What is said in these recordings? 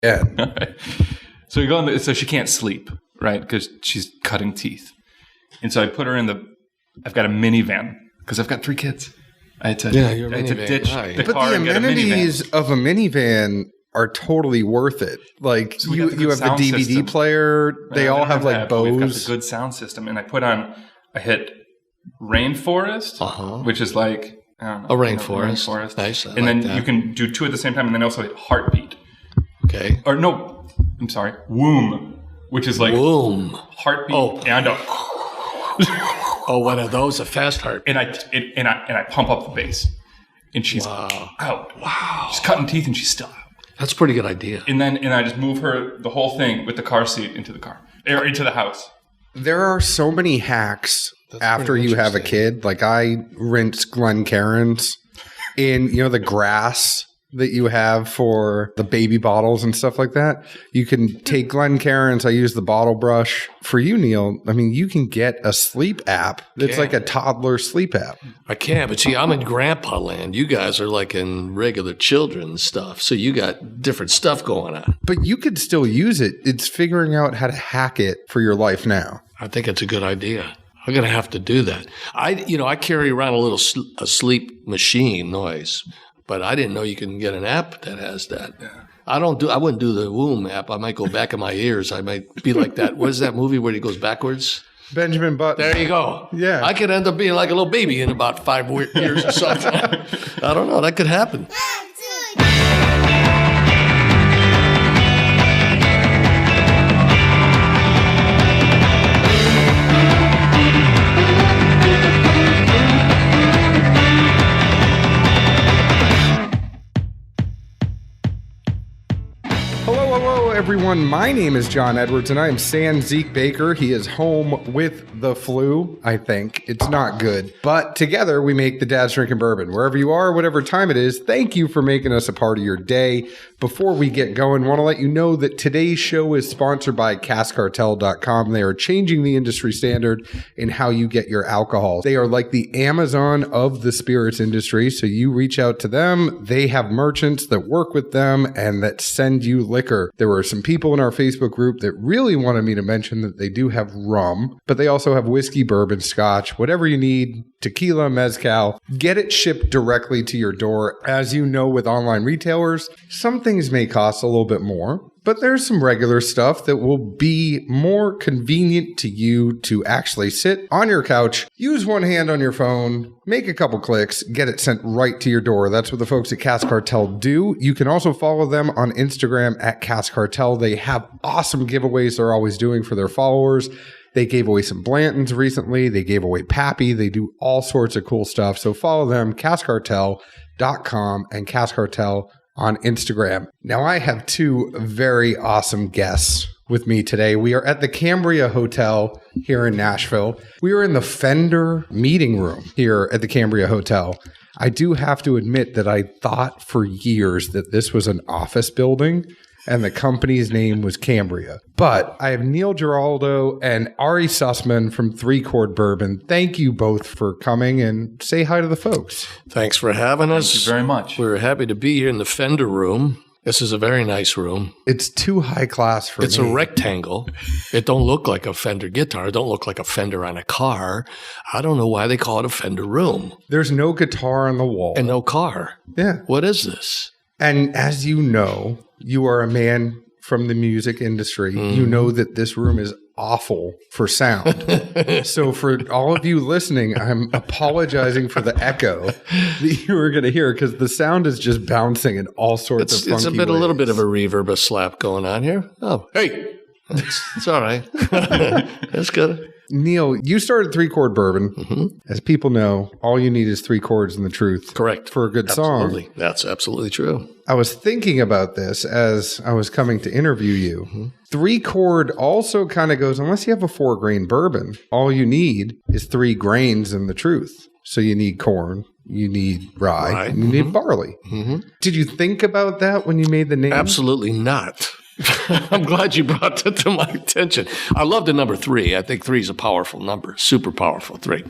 Yeah. So we go in so she can't sleep, right? Because she's cutting teeth. And so I put her I've got a minivan because I've got 3 kids. I had to ditch the but car the and get a amenities minivan. of a minivan are totally worth it. Like So you have the DVD system. player. They all have like Bose. We've got the good sound system. And I hit Rainforest, which is like, I don't know. A rainforest. Nice. And then you can do 2 at the same time and then also hit Heartbeat. Okay. Or no, I'm sorry, Womb, which is like Heartbeat and a... one of those, a fast heart. And I pump up the bass. And she's out. Wow. She's cutting teeth and she's still out. That's a pretty good idea. And I just move her the whole thing with the car seat into the car or into the house. There are so many hacks after you have a kid. Like I rinse Glencairns in, the grass that you have for the baby bottles and stuff like that. You can take Glencairns. I use the bottle brush. For you, Neil, I mean, you can get a sleep app that's like a toddler sleep app. I can, but see, I'm in grandpa land. You guys are like in regular children's stuff. So you got different stuff going on. But you could still use it. It's figuring out how to hack it for your life now. I think it's a good idea. I'm going to have to do that. I carry around a sleep machine noise. But I didn't know you can get an app that has that. Yeah. I wouldn't do the Womb app. I might go back in my ears. I might be like that. What is that movie where he goes backwards? Benjamin Button. There you go. Yeah. I could end up being like a little baby in about 5 years or something. I don't know. That could happen. Hello, everyone. My name is John Edwards, and I am San Zeke Baker. He is home with the flu, I think. It's not good. But together, we make the Dad's Drinking Bourbon. Wherever you are, whatever time it is, thank you for making us a part of your day. Before we get going, I want to let you know that today's show is sponsored by CaskCartel.com. They are changing the industry standard in how you get your alcohol. They are like the Amazon of the spirits industry, so you reach out to them. They have merchants that work with them and that send you liquor. There were some people in our Facebook group that really wanted me to mention that they do have rum, but they also have whiskey, bourbon, scotch, whatever you need, tequila, mezcal. Get it shipped directly to your door. As you know, with online retailers, some things may cost a little bit more, but there's some regular stuff that will be more convenient to you to actually sit on your couch, use one hand on your phone, make a couple clicks, get it sent right to your door. That's what the folks at Cask Cartel do. You can also follow them on Instagram at Cask Cartel. They have awesome giveaways they're always doing for their followers. They gave away some Blantons recently. They gave away Pappy. They do all sorts of cool stuff. So follow them, CaskCartel.com and Cask Cartel on Instagram. Now, I have 2 very awesome guests with me today. We are at the Cambria Hotel here in Nashville. We are in the Fender meeting room here at the Cambria Hotel. I do have to admit that I thought for years that this was an office building and the company's name was Cambria. But I have Neil Giraldo and Ari Sussman from Chord Bourbon. Thank you both for coming, and say hi to the folks. Thanks for having us. Thank you very much. We're happy to be here in the Fender room. This is a very nice room. It's too high class for me. It's a rectangle. It don't look like a Fender guitar. It don't look like a Fender on a car. I don't know why they call it a Fender room. There's no guitar on the wall. And no car. Yeah. What is this? And as you know, you are a man from the music industry. You know that this room is awful for sound. So for all of you listening, I'm apologizing for the echo that you were going to hear, because the sound is just bouncing in all sorts of funky It's a little bit of a reverb, a slap going on here. Oh, hey. It's all right. That's good. Neil, you started Chord Bourbon. Mm-hmm. As people know, all you need is 3 chords and the truth. Correct. For a good song. That's absolutely true. I was thinking about this as I was coming to interview you. Mm-hmm. 3 chord also kind of goes, unless you have a 4-grain bourbon, all you need is 3 grains and the truth. So you need corn, you need rye, and you need barley. Mm-hmm. Did you think about that when you made the name? Absolutely not. I'm glad you brought that to my attention. I love the number 3. I think 3 is a powerful number, super powerful 3.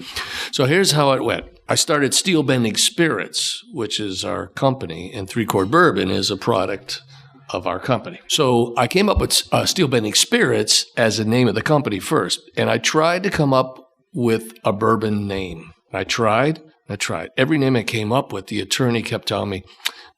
So here's how it went. I started Steel Bending Spirits, which is our company, and Chord Bourbon is a product of our company. So I came up with Steel Bending Spirits as the name of the company first. And I tried to come up with a bourbon name. I tried. Every name I came up with, the attorney kept telling me,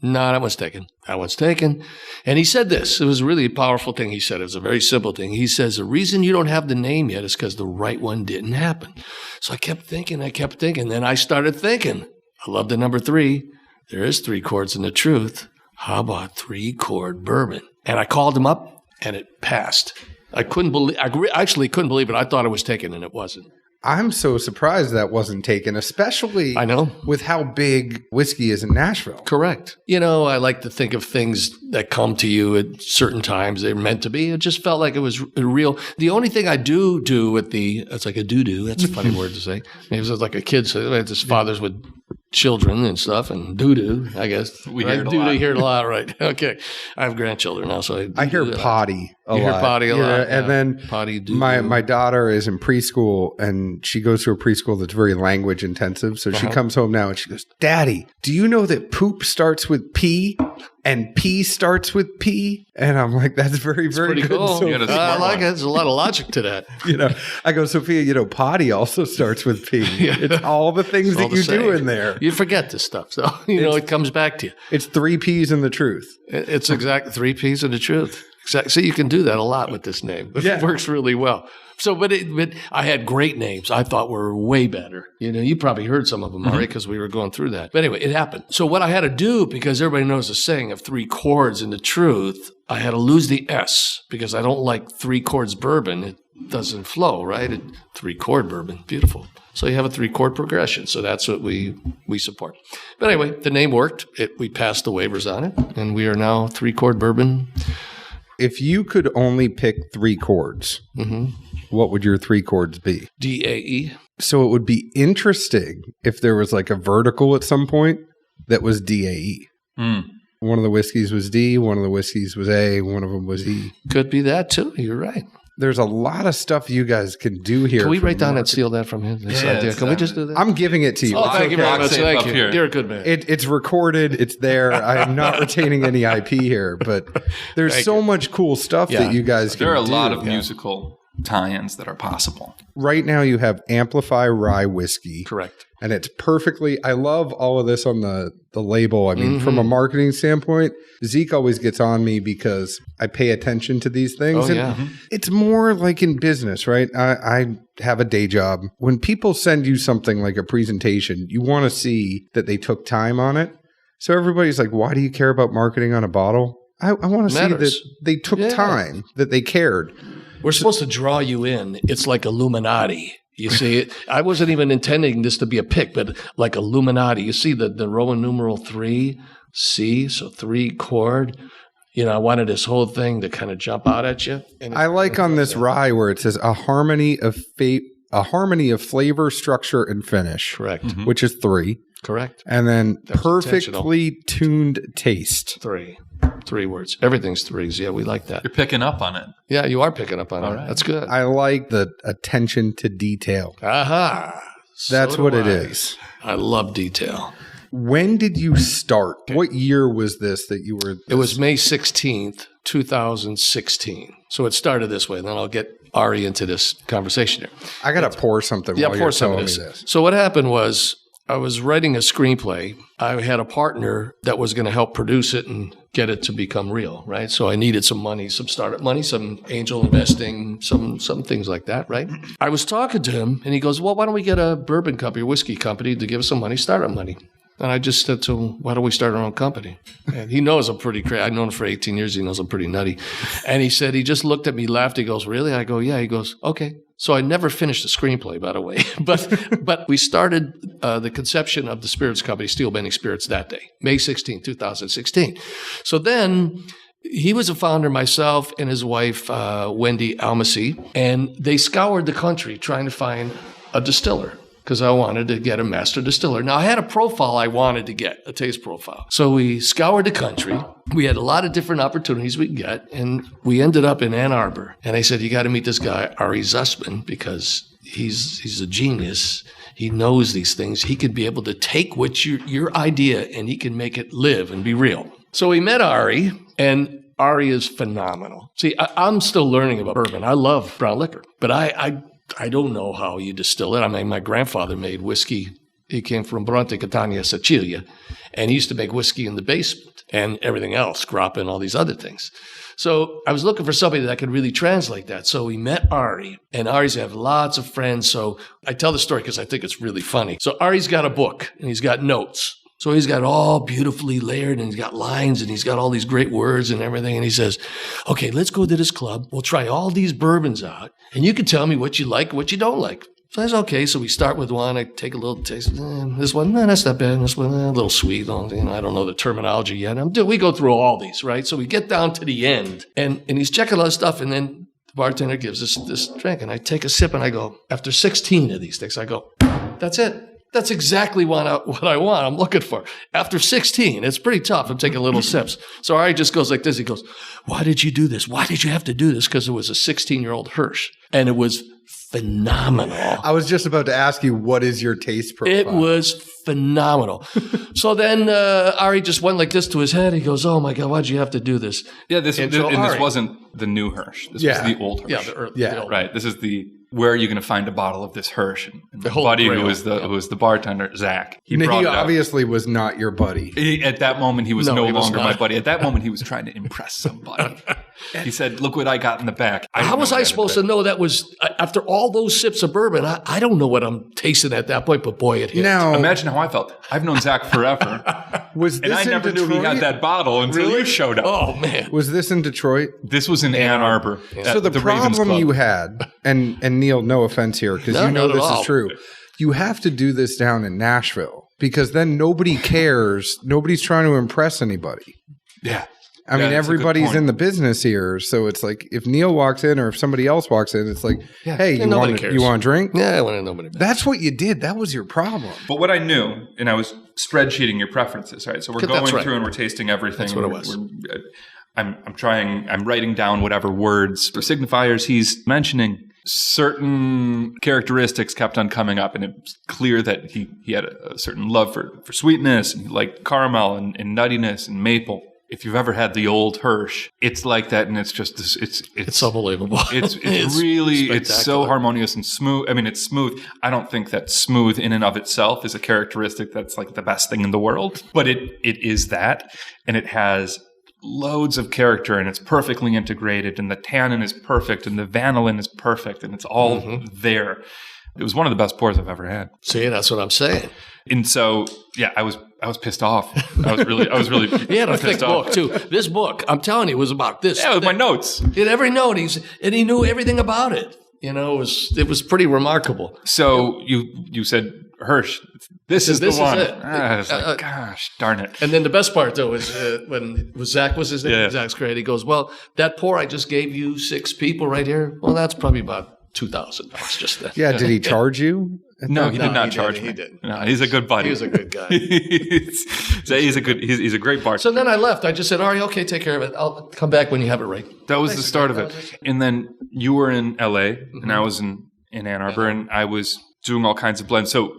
no, that one's taken. That one's taken. And he said this. It was a really powerful thing he said. It was a very simple thing. He says, the reason you don't have the name yet is because the right one didn't happen. So I kept thinking. Then I started thinking, I love the number 3. There is 3 chords in the truth. How about 3 Chord Bourbon? And I called him up, and it passed. I actually couldn't believe it. I thought it was taken, and it wasn't. I'm so surprised that wasn't taken, especially I know. with how big whiskey is in Nashville. Correct. I like to think of things that come to you at certain times. They're meant to be. It just felt like it was real. The only thing I do with it's like a doo-doo. That's a funny word to say. Maybe it's like a kid says, his fathers with children and stuff, and doo-doo, I guess. We hear it a lot. Hear it a lot, right? Okay. I have grandchildren now, so I hear potty a lot. You hear potty a lot. And then potty, doo-doo. my daughter is in preschool, and she goes to a preschool that's very language intensive. So she comes home now and she goes, Daddy, do you know that poop starts with P and P starts with P? And I'm like, that's very, very good. Cool. So, I like it. There's a lot of logic to that. I go, Sophia, potty also starts with P. It's all the things that you do in there. You forget this stuff. So, it comes back to you. It's 3 P's in the truth. It's exactly 3 P's in the truth. Exactly. So you can do that a lot with this name. It works really well. So, but I had great names I thought were way better. You probably heard some of them, Ari, because we were going through that. But anyway, it happened. So what I had to do, because everybody knows the saying of 3 chords in the truth, I had to lose the S because I don't like 3 chords bourbon. It doesn't flow, right? 3 Chord Bourbon. Beautiful. So you have a 3 chord progression. So that's what we support. But anyway, the name worked. We passed the waivers on it, and we are now 3 Chord Bourbon. If you could only pick 3 chords, what would your 3 chords be? D-A-E. So it would be interesting if there was like a vertical at some point that was D-A-E. One of the whiskeys was D, one of the whiskeys was A, one of them was E. Could be that too. You're right. There's a lot of stuff you guys can do here. Can we write down and steal that from him? Can we just do that? I'm giving it to you. Oh, thank you very much. Thank you. Here. You're a good man. It's recorded. It's there. I am not retaining any IP here, but there's so much cool stuff that you guys can do. There are a lot of musical tie-ins that are possible. Right now you have Amplify Rye Whiskey. Correct. And it's perfectly, I love all of this on the label. I mean, from a marketing standpoint, Zeke always gets on me because I pay attention to these things. It's more like in business, right? I have a day job. When people send you something like a presentation, you want to see that they took time on it. So everybody's like, why do you care about marketing on a bottle? I want to see that they took time, that they cared. We're supposed to draw you in. It's like Illuminati. You see, I wasn't even intending this to be a pick, but like Illuminati. You see the Roman numeral 3, C, so 3 chord. I wanted this whole thing to kind of jump out at you. And I like on this rye where it says a harmony of flavor, structure, and finish. Correct. Which is 3. Correct. And then perfectly tuned taste. 3 words. Everything's 3s. Yeah, we like that. You're picking up on it. Yeah, you are picking up on it. Right. That's good. I like the attention to detail. Aha. That's what it is. I love detail. When did you start? What year was this that you were? It was May 16th, 2016. So it started this way. And then I'll get Ari into this conversation here. I got to pour something while you're telling me this. So what happened was I was writing a screenplay. I had a partner that was going to help produce it and get it to become real, right? So I needed some money, some startup money, some angel investing, some things like that, right? I was talking to him, and he goes, well, why don't we get a bourbon company, a whiskey company to give us some money, startup money? And I just said to him, why don't we start our own company? And he knows I'm pretty crazy. I've known him for 18 years. He knows I'm pretty nutty. And he said, he just looked at me, laughed. He goes, really? I go, yeah. He goes, okay. So I never finished the screenplay, by the way. But we started the conception of the spirits company, Steel Bending Spirits, that day, May 16, 2016. So then he was a founder, myself and his wife, Wendy Almasy, and they scoured the country trying to find a distiller, because I wanted to get a master distiller. Now, I had a profile I wanted to get, a taste profile. So we scoured the country. We had a lot of different opportunities we could get, and we ended up in Ann Arbor. And I said, you got to meet this guy, Ari Sussman, because he's a genius. He knows these things. He could be able to take what your idea, and he can make it live and be real. So we met Ari, and Ari is phenomenal. See, I'm still learning about bourbon. I love brown liquor, but I don't know how you distill it. I mean, my grandfather made whiskey. He came from Bronte, Catania, Sicilia, and he used to make whiskey in the basement and everything else, grappa and all these other things. So I was looking for somebody that could really translate that. So we met Ari, and Ari's have lots of friends. So I tell the story because I think it's really funny. So Ari's got a book, and he's got notes. So he's got all beautifully layered, and he's got lines, and he's got all these great words and everything. And he says, okay, let's go to this club. We'll try all these bourbons out, and you can tell me what you like, what you don't like. So I said, okay. So we start with one. I take a little taste. This one, that's not bad. This one, a little sweet. I don't know the terminology yet. We go through all these, right? So we get down to the end, and he's checking all this stuff, and then the bartender gives us this drink, and I take a sip, and I go, after 16 of these things, I go, that's it. That's exactly what I want. I'm looking for. After 16, it's pretty tough. I'm taking little sips. So Ari just goes like this. He goes, why did you do this? Why did you have to do this? Because it was a 16-year-old Hirsch, and it was phenomenal. I was just about to ask you, what is your taste profile? It was phenomenal. So then Ari just went like this to his head. He goes, oh, my God, why'd you have to do this? Yeah, this wasn't the new Hirsch. This was the old Hirsch. The old. Right. This is where are you going to find a bottle of this Hirsch? And the buddy who was the bartender, Zach, he obviously was not your buddy. At that moment, he was no longer my buddy. At that moment, he was trying to impress somebody. He said, look what I got in the back. How was I supposed to know that was, after all those sips of bourbon, I don't know what I'm tasting at that point, but boy, it hit. Now, imagine how I felt. I've known Zach forever. And I never knew he had that bottle until you showed up. Oh, man. Was this in Detroit? This was in Ann Arbor. So the problem you had, and Neil, no offense here, because you know this is true. You have to do this down in Nashville, because then nobody cares. Nobody's trying to impress anybody. Yeah. I mean, everybody's in the business here. So it's like, if Neil walks in or if somebody else walks in, it's like, hey, you want a drink? Yeah, I want to know nobody. That's what you did. That was your problem. But what I knew, and I was spreadsheeting your preferences, right? So we're going through and we're tasting everything. That's what it was. I'm writing down whatever words or signifiers he's mentioning. Certain characteristics kept on coming up, and it's clear that he had a certain love for sweetness, and he liked caramel and nuttiness and maple. If you've ever had the old Hirsch, it's like that, and it's just this. It's unbelievable. It's really it's so harmonious and smooth. I mean, it's smooth. I don't think that smooth in and of itself is a characteristic that's like the best thing in the world, but it is that, and it has loads of character, and it's perfectly integrated, and the tannin is perfect, and the vanillin is perfect, and it's all there. It was one of the best pours I've ever had. See, that's what I'm saying. And so, yeah, I was pissed off. I was really He had a thick book too. This book, I'm telling you, was about this. Yeah, with my notes. He had every note, and he knew everything about it. You know, it was pretty remarkable. So you said, Hirsch, this is the one. Is it. I was like, gosh, darn it. And then the best part, though, is when Zach was his name. Yeah. Zach's great. He goes, well, that pour I just gave you 6 people right here. Well, that's probably about $2,000 just then. Yeah, did he charge you? No, he did not charge me. He didn't. No, he's a good buddy. He was a good guy. he's a great bartender. So then I left. I just said, Ari, okay, take care of it. I'll come back when you have it right. That was the start of it. And then you were in LA, and I was in Ann Arbor, and I was doing all kinds of blends. So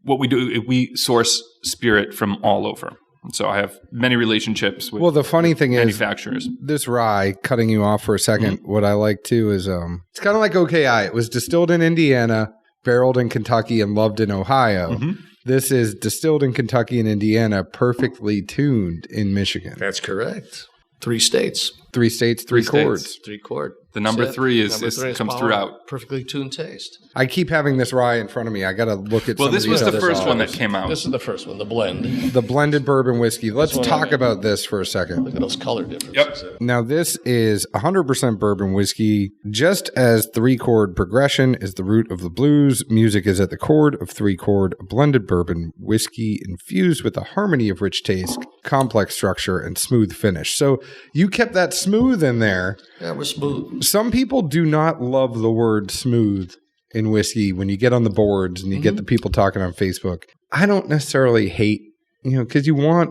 what we do, we source spirit from all over. So I have many relationships with the funny thing manufacturers. Is, this rye, cutting you off for a second, what I like too is it's kind of like OKI. It was distilled in Indiana, barreled in Kentucky, and loved in Ohio. This is distilled in Kentucky and Indiana, perfectly tuned in Michigan. That's correct. 3 states. 3 states, 3 chords. 3 chord. The number 3 comes throughout. Perfectly tuned taste. I keep having this rye in front of me. I got to look at. Well, this was the first one that came out. This is the first one, the blend. The blended bourbon whiskey. Let's talk about this for a second. Look at those color differences. Yep. Now, this is 100% bourbon whiskey. Just as 3-chord progression is the root of the blues, music is at the chord of 3-chord. A blended bourbon whiskey infused with a harmony of rich taste, complex structure, and smooth finish. So you kept that smooth in there. Yeah, we're smooth. Some people do not love the word smooth in whiskey when you get on the boards and you get the people talking on Facebook. I don't necessarily hate, because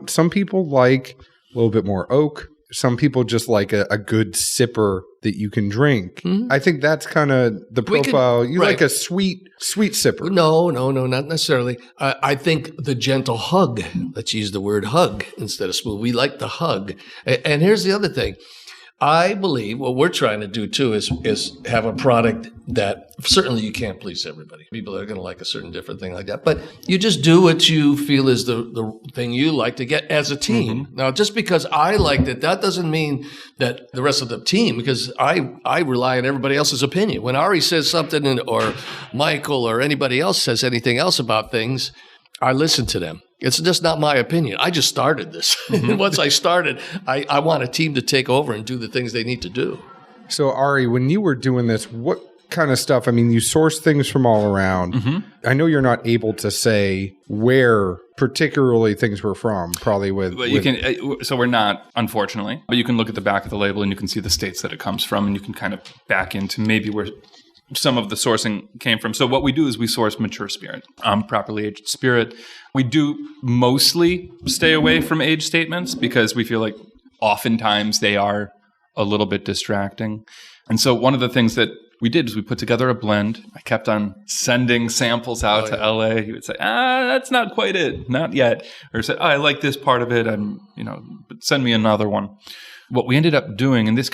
some people like a little bit more oak. Some people just like a good sipper that you can drink. I think that's kind of the profile. You like a sweet sipper. No, not necessarily. I think the gentle hug. Let's use the word hug instead of smooth. We like the hug. And here's the other thing. I believe what we're trying to do too is have a product that certainly you can't please everybody. People are going to like a certain different thing like that, but you just do what you feel is the thing you like to get as a team. Now, just because I liked it, that doesn't mean that the rest of the team, because I rely on everybody else's opinion. When Ari says something or Michael or anybody else says anything else about things, I listen to them. It's just not my opinion. I just started this. Once I started, I want a team to take over and do the things they need to do. So, Ari, when you were doing this, what kind of stuff? I mean, you source things from all around. I know you're not able to say where particularly things were from, probably with... But you can, so we're not, unfortunately, but you can look at the back of the label and you can see the states that it comes from, and you can kind of back into maybe where some of the sourcing came from. So what we do is we source mature spirit, properly aged spirit. We do mostly stay away from age statements because we feel like oftentimes they are a little bit distracting. And so one of the things that we did is we put together a blend. I kept on sending samples out to LA. He would say, that's not quite it, not yet. Or say, I like this part of it, but send me another one. What we ended up doing, and this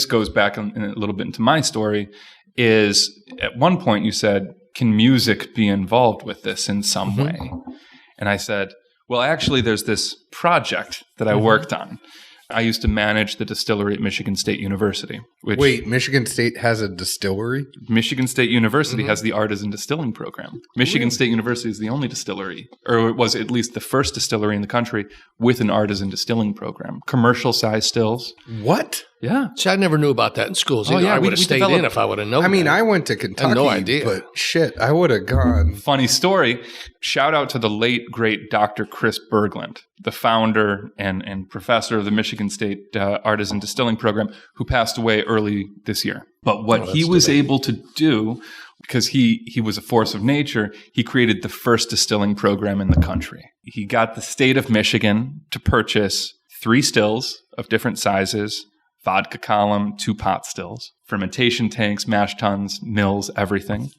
goes back in a little bit into my story, is at one point you said, can music be involved with this in some way? And I said, well, actually, there's this project that I worked on. I used to manage the distillery at Michigan State University. Wait, Michigan State has a distillery? Michigan State University has the artisan distilling program. Michigan State University is the only distillery, or it was at least the first distillery in the country with an artisan distilling program. Commercial size stills. What? Yeah. See, I never knew about that in schools. I would have stayed in if I would have known. I mean, I went to Kentucky, no idea. But shit, I would have gone. Funny story. Shout out to the late, great Dr. Chris Berglund, the founder and professor of the Michigan State Artisan Distilling Program, who passed away early this year. But what he was able to do, because he was a force of nature, he created the first distilling program in the country. He got the state of Michigan to purchase 3 stills of different sizes, vodka column, 2 pot stills, fermentation tanks, mash tuns, mills, everything.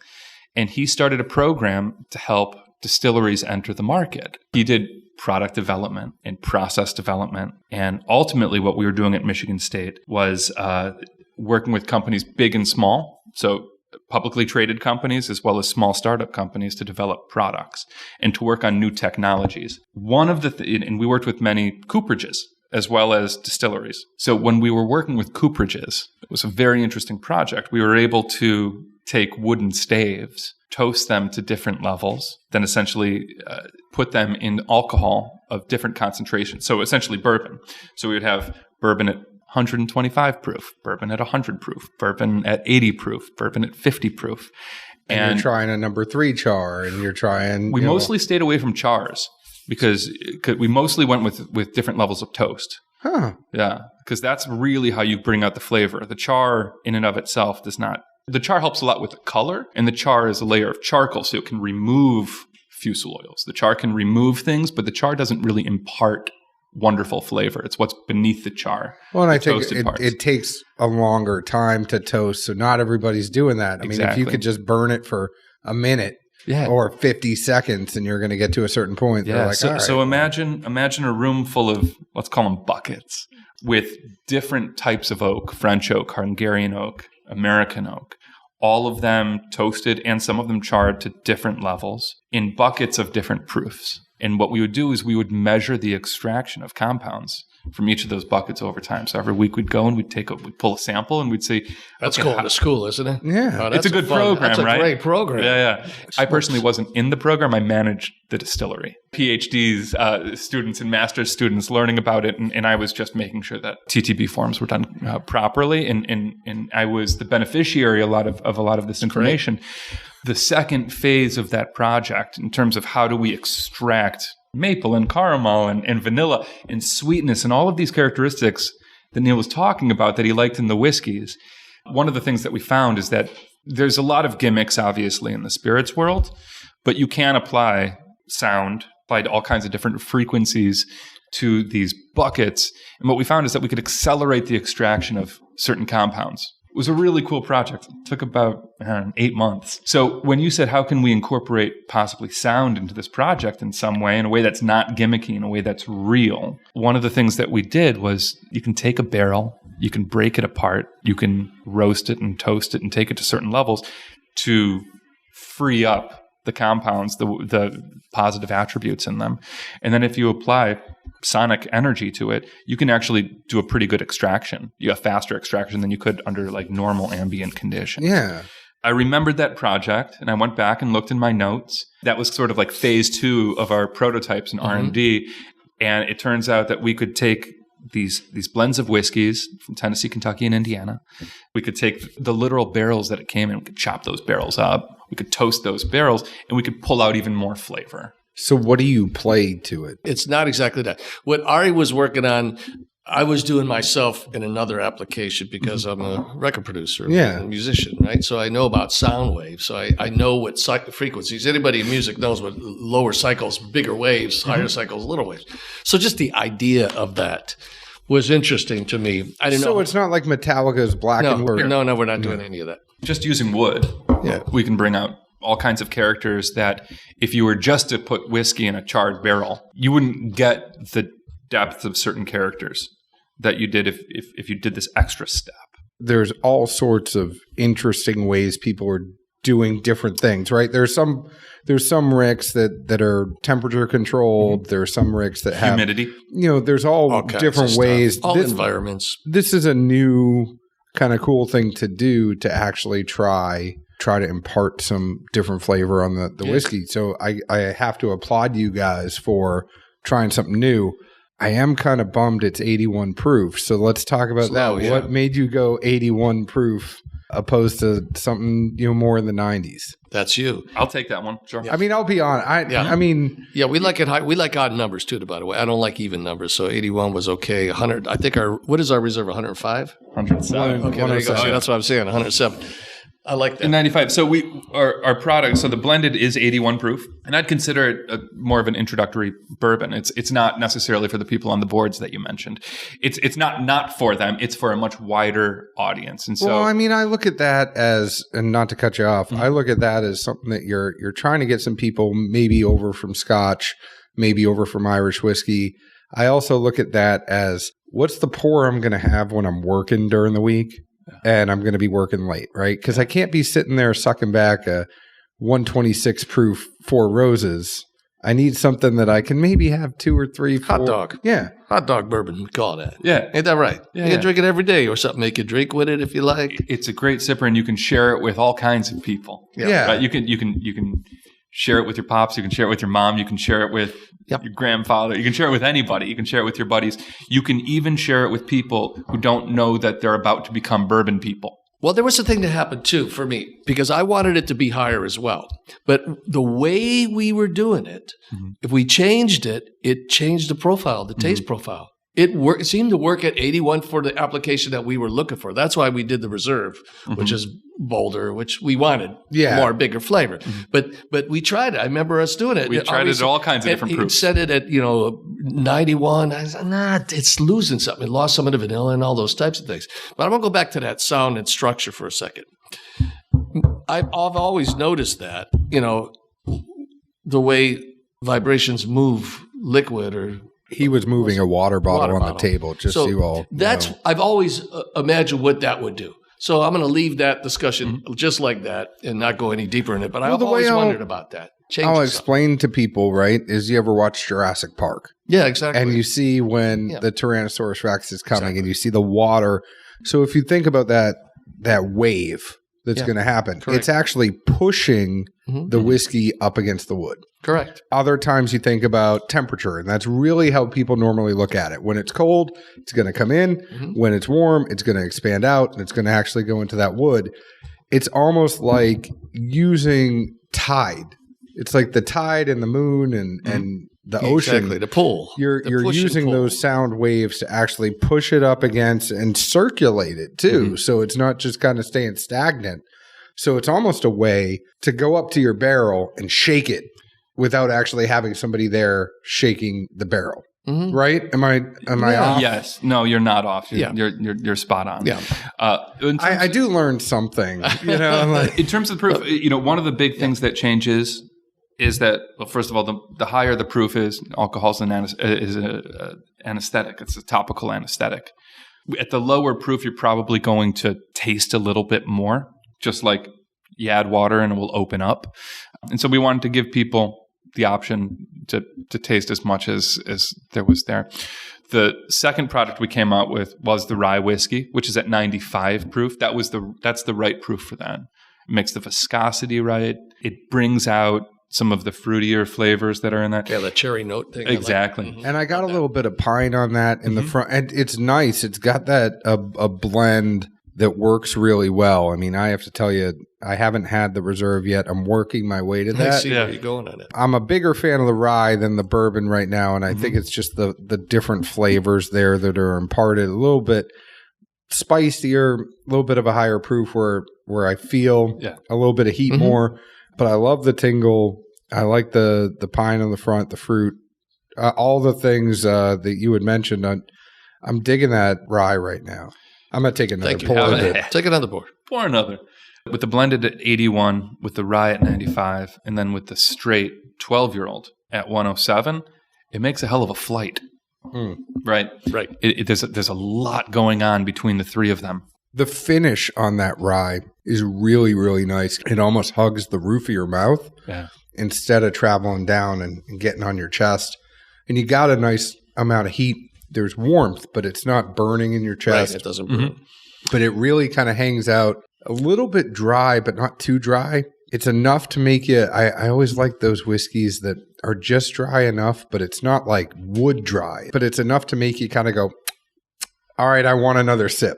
And he started a program to help distilleries enter the market. He did product development and process development. And ultimately what we were doing at Michigan State was working with companies big and small, so publicly traded companies as well as small startup companies, to develop products and to work on new technologies. One of and we worked with many cooperages as well as distilleries. So when we were working with cooperages, it was a very interesting project. We were able to take wooden staves, toast them to different levels, then essentially put them in alcohol of different concentrations. So essentially bourbon. So we would have bourbon at 125 proof, bourbon at 100 proof, bourbon at 80 proof, bourbon at 50 proof. And you're trying a number 3 char, and you're trying... We mostly stayed away from chars because we mostly went with different levels of toast. Huh. Yeah, because that's really how you bring out the flavor. The char in and of itself does not... The char helps a lot with the color, and the char is a layer of charcoal, so it can remove fusel oils. The char can remove things, but the char doesn't really impart wonderful flavor. It's what's beneath the char. Well, and I think it takes a longer time to toast, so not everybody's doing that. I mean, if you could just burn it for a minute or 50 seconds and you're going to get to a certain point, they're like, all right. So imagine a room full of, let's call them buckets, with different types of oak, French oak, Hungarian oak, American oak, all of them toasted and some of them charred to different levels in buckets of different proofs. And what we would do is we would measure the extraction of compounds from each of those buckets over time. So every week we'd go and we'd pull a sample and we'd say, that's going to school, isn't it? Yeah. Oh, it's a good program, right? That's a great program. Yeah. I personally wasn't in the program. I managed the distillery. PhDs, students and master's students learning about it. And I was just making sure that TTB forms were done properly. And I was the beneficiary of a lot of this information. Great. The second phase of that project, in terms of how do we extract maple and caramel and vanilla and sweetness and all of these characteristics that Neil was talking about that he liked in the whiskeys. One of the things that we found is that there's a lot of gimmicks, obviously, in the spirits world, but you can apply sound, apply to all kinds of different frequencies to these buckets. And what we found is that we could accelerate the extraction of certain compounds. It was a really cool project. It took about 8 months. So when you said, how can we incorporate possibly sound into this project in some way, in a way that's not gimmicky, in a way that's real, one of the things that we did was you can take a barrel You can break it apart. You can roast it and toast it and take it to certain levels to free up the compounds, the positive attributes in them. And then if you apply sonic energy to it, you can actually do a pretty good extraction. You have faster extraction than you could under like normal ambient conditions. Yeah. I remembered that project, and I went back and looked in my notes. That was sort of like phase 2 of our prototypes in R&D. And it turns out that we could take these blends of whiskeys from Tennessee, Kentucky, and Indiana. We could take the literal barrels that it came in. We could chop those barrels up. We could toast those barrels, and we could pull out even more flavor. So what do you play to it? It's not exactly that. What Ari was working on, I was doing myself in another application because I'm a record producer and a musician, right? So I know about sound waves. So I know what frequencies. Anybody in music knows what lower cycles, bigger waves, higher cycles, little waves. So just the idea of that was interesting to me. I didn't know. So it's not like Metallica's Black and White. No, we're not doing any of that. Just using wood, we can bring out all kinds of characters that if you were just to put whiskey in a charred barrel, you wouldn't get the depth of certain characters that you did if you did this extra step. There's all sorts of interesting ways people are doing different things, right? There's some ricks that are temperature controlled. There's some ricks that have humidity. There's all different ways. All environments. This is a new kind of cool thing to do to actually try to impart some different flavor on the whiskey. So I have to applaud you guys for trying something new. I am kind of bummed it's 81 proof. So let's talk about that. Yeah. What made you go 81 proof opposed to something more in the 90s? That's you. I'll take that one. Sure. Yeah. I mean, I'll be honest. We like it high. We like odd numbers too, by the way. I don't like even numbers. So 81 was okay. 100. I think what is our reserve? 105? 107. Okay, there you go. See, that's what I'm saying. 107. I like that. In 95. So our product, so the blended is 81 proof, and I'd consider it more of an introductory bourbon. It's not necessarily for the people on the boards that you mentioned. It's not for them. It's for a much wider audience. And so, well, I mean, I look at that as, and not to cut you off, I look at that as something that you're trying to get some people maybe over from Scotch, maybe over from Irish whiskey. I also look at that as, what's the pour I'm going to have when I'm working during the week? And I'm going to be working late, right? Because I can't be sitting there sucking back a 126 proof Four Roses. I need something that I can maybe have 2 or 3. Hot dog. Yeah. Hot dog bourbon, we call that. Yeah. Ain't that right? Yeah, you can drink it every day or something. You can drink with it if you like. It's a great sipper, and you can share it with all kinds of people. Yeah. Right? You can share it with your pops. You can share it with your mom. You can share it with your grandfather. You can share it with anybody. You can share it with your buddies. You can even share it with people who don't know that they're about to become bourbon people. Well, there was a thing that happened too for me because I wanted it to be higher as well. But the way we were doing it, if we changed it, it changed the profile, the taste profile. It seemed to work at 81 for the application that we were looking for. That's why we did the reserve, which is bolder, which we wanted more bigger flavor. But we tried it. I remember us doing it. We tried it at all kinds of different proofs. He said it at 91. I said, it's losing something. It lost some of the vanilla and all those types of things. But I'm going to go back to that sound and structure for a second. I've always noticed that, the way vibrations move liquid or he was moving a water bottle on the table, just so you all know. I've always imagined what that would do. So I'm going to leave that discussion just like that and not go any deeper in it. But I've always wondered about that. I'll explain to people, right, is you ever watch Jurassic Park? Yeah, exactly. And you see when the Tyrannosaurus Rex is coming and you see the water. So if you think about that wave that's going to happen, it's actually pushing the whiskey up against the wood. Correct. Other times you think about temperature, and that's really how people normally look at it. When it's cold, it's going to come in. When it's warm, it's going to expand out, and it's going to actually go into that wood. It's almost like using tide. It's like the tide and the moon and the ocean. Exactly, the pull. You're using those sound waves to actually push it up against and circulate it too. So it's not just kind of staying stagnant. So it's almost a way to go up to your barrel and shake it without actually having somebody there shaking the barrel. Right? Am I off? Yes. No, you're not off. You're spot on. Yeah. I do learn something. In terms of the proof, one of the big things that changes is that, well, first of all, the higher the proof is, alcohol is an anesthetic. It's a topical anesthetic. At the lower proof, you're probably going to taste a little bit more, just like you add water and it will open up. And so we wanted to give people the option to taste as much as there was there. The second product we came out with was the rye whiskey, which is at 95 proof. That's the right proof for that. It makes the viscosity right. It brings out some of the fruitier flavors that are in that. Yeah, the cherry note thing. Exactly. Like. And I got a little bit of pine on that in the front. And it's nice. It's got that a blend that works really well. I mean, I have to tell you, I haven't had the reserve yet. I'm working my way to that. I see where you're going on it. I'm a bigger fan of the rye than the bourbon right now, and I think it's just the different flavors there that are imparted. A little bit spicier, a little bit of a higher proof where I feel a little bit of heat more. But I love the tingle. I like the pine on the front, the fruit, all the things that you had mentioned. I'm digging that rye right now. I'm going to take another pour of it. Take another pour. Pour another. With the blended at 81, with the rye at 95, and then with the straight 12-year-old at 107, it makes a hell of a flight. Right? Right. There's a lot going on between the three of them. The finish on that rye is really, really nice. It almost hugs the roof of your mouth instead of traveling down and getting on your chest. And you got a nice amount of heat. There's warmth, but it's not burning in your chest. Right, it doesn't burn. But it really kind of hangs out a little bit dry, but not too dry. It's enough to make you, I always like those whiskeys that are just dry enough, but it's not like wood dry. But it's enough to make you kind of go, all right, I want another sip.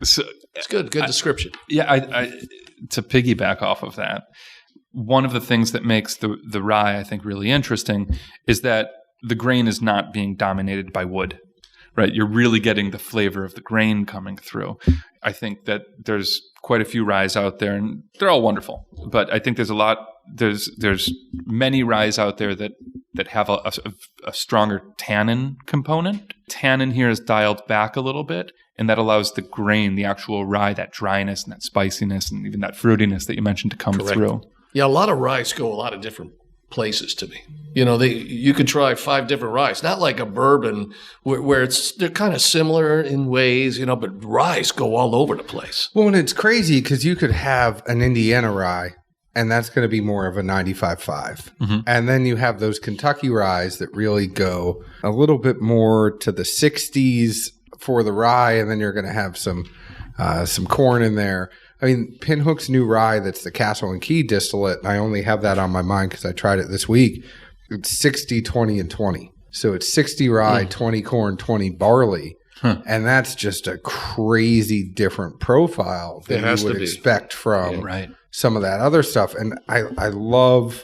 So, it's good. Good description. I to piggyback off of that, one of the things that makes the rye, I think, really interesting is that the grain is not being dominated by wood, right? You're really getting the flavor of the grain coming through. I think that there's quite a few ryes out there, and they're all wonderful. But I think there's many ryes out there that have a stronger tannin component. Tannin here is dialed back a little bit, and that allows the grain, the actual rye, that dryness and that spiciness and even that fruitiness that you mentioned to come through. Yeah, a lot of ryes go a lot of different places to me. You know, you could try 5 different ryes, not like a bourbon where they're kind of similar in ways, you know, but ryes go all over the place. Well, and it's crazy because you could have an Indiana rye, and that's going to be more of a 95.5. And then you have those Kentucky ryes that really go a little bit more to the 60s for the rye, and then you're going to have some corn in there. I mean, Pinhook's new rye, that's the Castle and Key distillate, and I only have that on my mind because I tried it this week. It's 60, 20, and 20. So it's 60 rye, 20 corn, 20 barley. And that's just a crazy different profile than you would expect from some of that other stuff. And I love,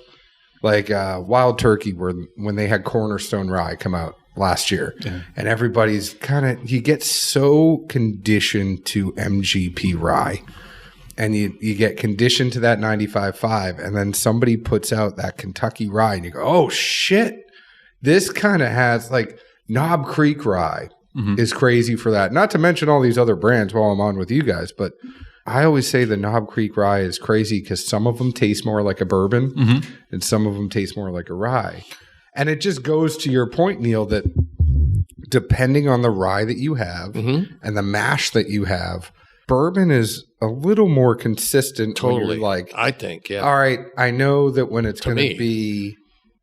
like, Wild Turkey, when they had Cornerstone Rye come out last year. And everybody's you get so conditioned to MGP rye. And you get conditioned to that 95.5, and then somebody puts out that Kentucky rye, and you go, oh, shit. This kind of has, like, Knob Creek rye is crazy for that. Not to mention all these other brands while I'm on with you guys, but I always say the Knob Creek rye is crazy because some of them taste more like a bourbon and some of them taste more like a rye. And it just goes to your point, Neil, that depending on the rye that you have and the mash that you have, bourbon is a little more consistent. Totally. Like, I think, yeah. All right, I know that when it's going to be,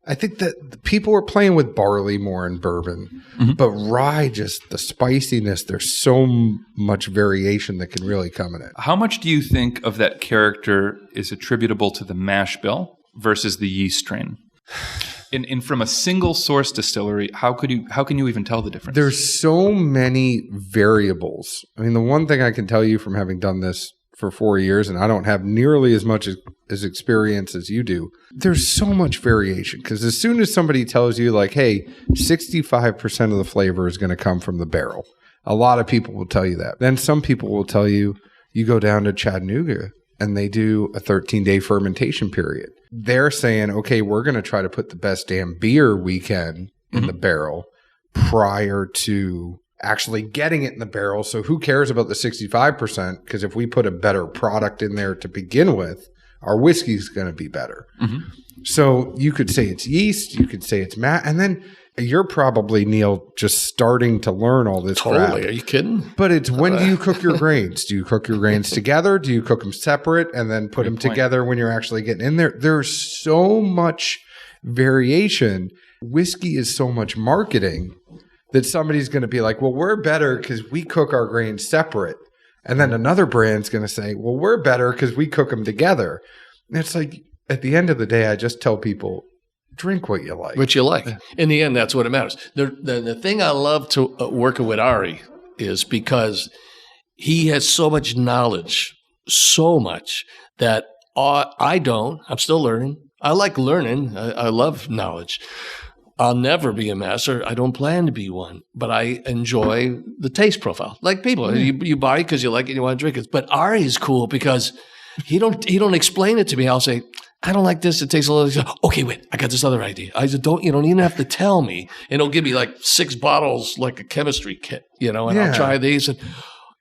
I think that people are playing with barley more in bourbon, but rye, just the spiciness, there's so much variation that can really come in it. How much do you think of that character is attributable to the mash bill versus the yeast strain? And from a single source distillery, how can you even tell the difference? There's so many variables. I mean, the one thing I can tell you from having done this for 4 years, and I don't have nearly as much as experience as you do, there's so much variation. Because as soon as somebody tells you, like, hey, 65% of the flavor is going to come from the barrel, a lot of people will tell you that. Then some people will tell you, you go down to Chattanooga, and they do a 13-day fermentation period. They're saying, okay, we're going to try to put the best damn beer we can in the barrel prior to actually getting it in the barrel. So who cares about the 65%? Because if we put a better product in there to begin with, our whiskey's going to be better. So you could say it's yeast, you could say it's and then you're probably, Neil, just starting to learn all this crap. Are you kidding? But it's when do you cook your grains? Do you cook your grains together? Do you cook them separate and then put them together when you're actually getting in there? There's so much variation. Whiskey is so much marketing that somebody's going to be like, well, we're better because we cook our grains separate. And then another brand's going to say, well, we're better because we cook them together. And it's like, at the end of the day, I just tell people, drink what you like. What you like. In the end, that's what it matters. The thing I love to working with Ari is because he has so much knowledge, so much that I don't. I'm still learning. I like learning. I love knowledge. I'll never be a master. I don't plan to be one, but I enjoy the taste profile. Like people, you buy it because you like it, you want to drink it. But Ari's cool because he don't explain it to me. I'll say, I don't like this. It tastes a little. Okay, wait. I got this other idea. I said, you don't even have to tell me. And he'll give me like 6 bottles, like a chemistry kit, and I'll try these. And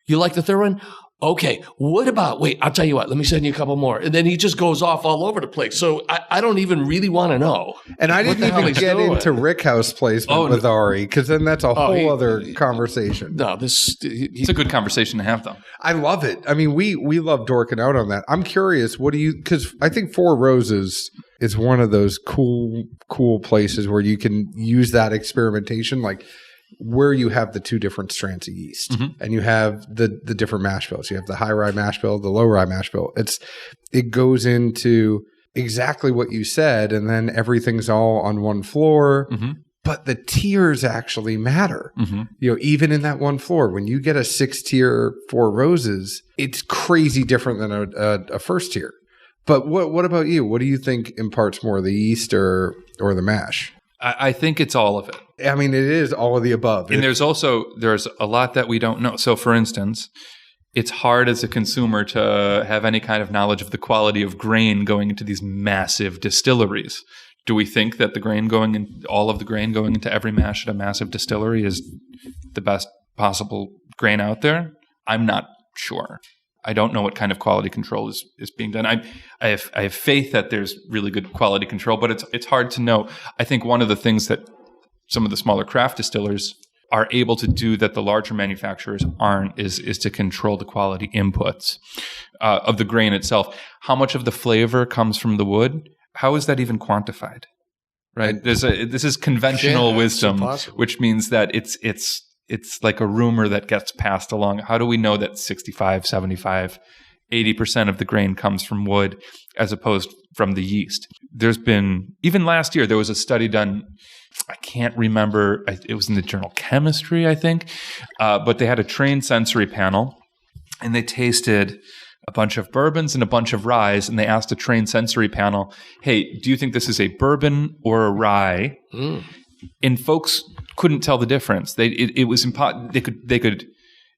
you like the third one? Okay. What about? Wait, I'll tell you what. Let me send you a couple more. And then he just goes off all over the place. So I don't even really want to know. And I didn't even get into Rickhouse placement with Ari because then that's a whole other conversation. No, it's a good conversation to have, though. I love it. I mean, we love dorking out on that. I'm curious, because I think Four Roses is one of those cool places where you can use that experimentation, like where you have the 2 different strands of yeast and you have the different mash bills. You have the high rye mash bill, the low rye mash bill. It goes into exactly what you said, and then everything's all on one floor. But the tiers actually matter. Even in that one floor, when you get a 6-tier Four Roses, it's crazy different than a first tier. But what about you? What do you think imparts more, the yeast or the mash? I think it's all of it. I mean, it is all of the above. And there's a lot that we don't know. So, for instance, it's hard as a consumer to have any kind of knowledge of the quality of grain going into these massive distilleries. Do we think that all of the grain going into every mash at a massive distillery is the best possible grain out there? I'm not sure. I don't know what kind of quality control is being done. I have faith that there's really good quality control, but it's hard to know. I think one of the things that some of the smaller craft distillers are able to do that the larger manufacturers aren't is to control the quality inputs of the grain itself. How much of the flavor comes from the wood? How is that even quantified? Right? This is conventional wisdom, which means that it's like a rumor that gets passed along. How do we know that 65, 75, 80% of the grain comes from wood as opposed from the yeast? There's been, even last year, there was a study done, I can't remember, it was in the journal Chemistry, I think, but they had a trained sensory panel, and they tasted a bunch of bourbons and a bunch of ryes, and they asked a trained sensory panel, hey, do you think this is a bourbon or a rye? And folks couldn't tell the difference. It was impossible. They could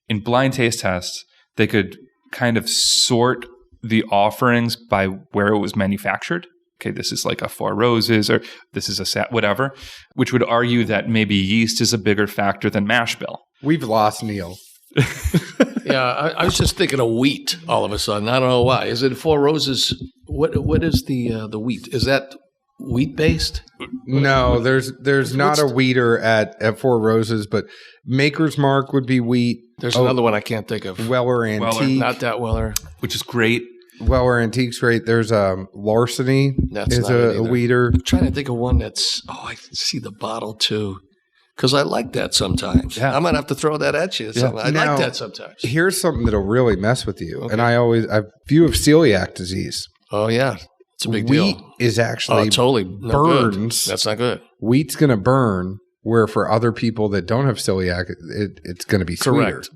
in blind taste tests, they could kind of sort the offerings by where it was manufactured. Okay, this is like a Four Roses, or this is a whatever, which would argue that maybe yeast is a bigger factor than mash bill. We've lost Neil. Yeah, I was just thinking of wheat all of a sudden. I don't know why. Is it Four Roses? What is the wheat? Is that wheat based? No, there's not a wheater at Four Roses, but Maker's Mark would be wheat. There's another one I can't think of. Weller Antique. Not that Weller. Which is great. Weller Antique's great. There's Larceny. That's a wheater. I'm trying to think of one that's, I can see the bottle too. Because I like that sometimes. Yeah. I might have to throw that at you. Yeah. I like that sometimes. Here's something that'll really mess with you. Okay. And I view of celiac disease. Oh, yeah. It's a big deal. Wheat is actually totally burns. That's not good. Wheat's going to burn, where for other people that don't have celiac, it's going to be sweeter. Correct.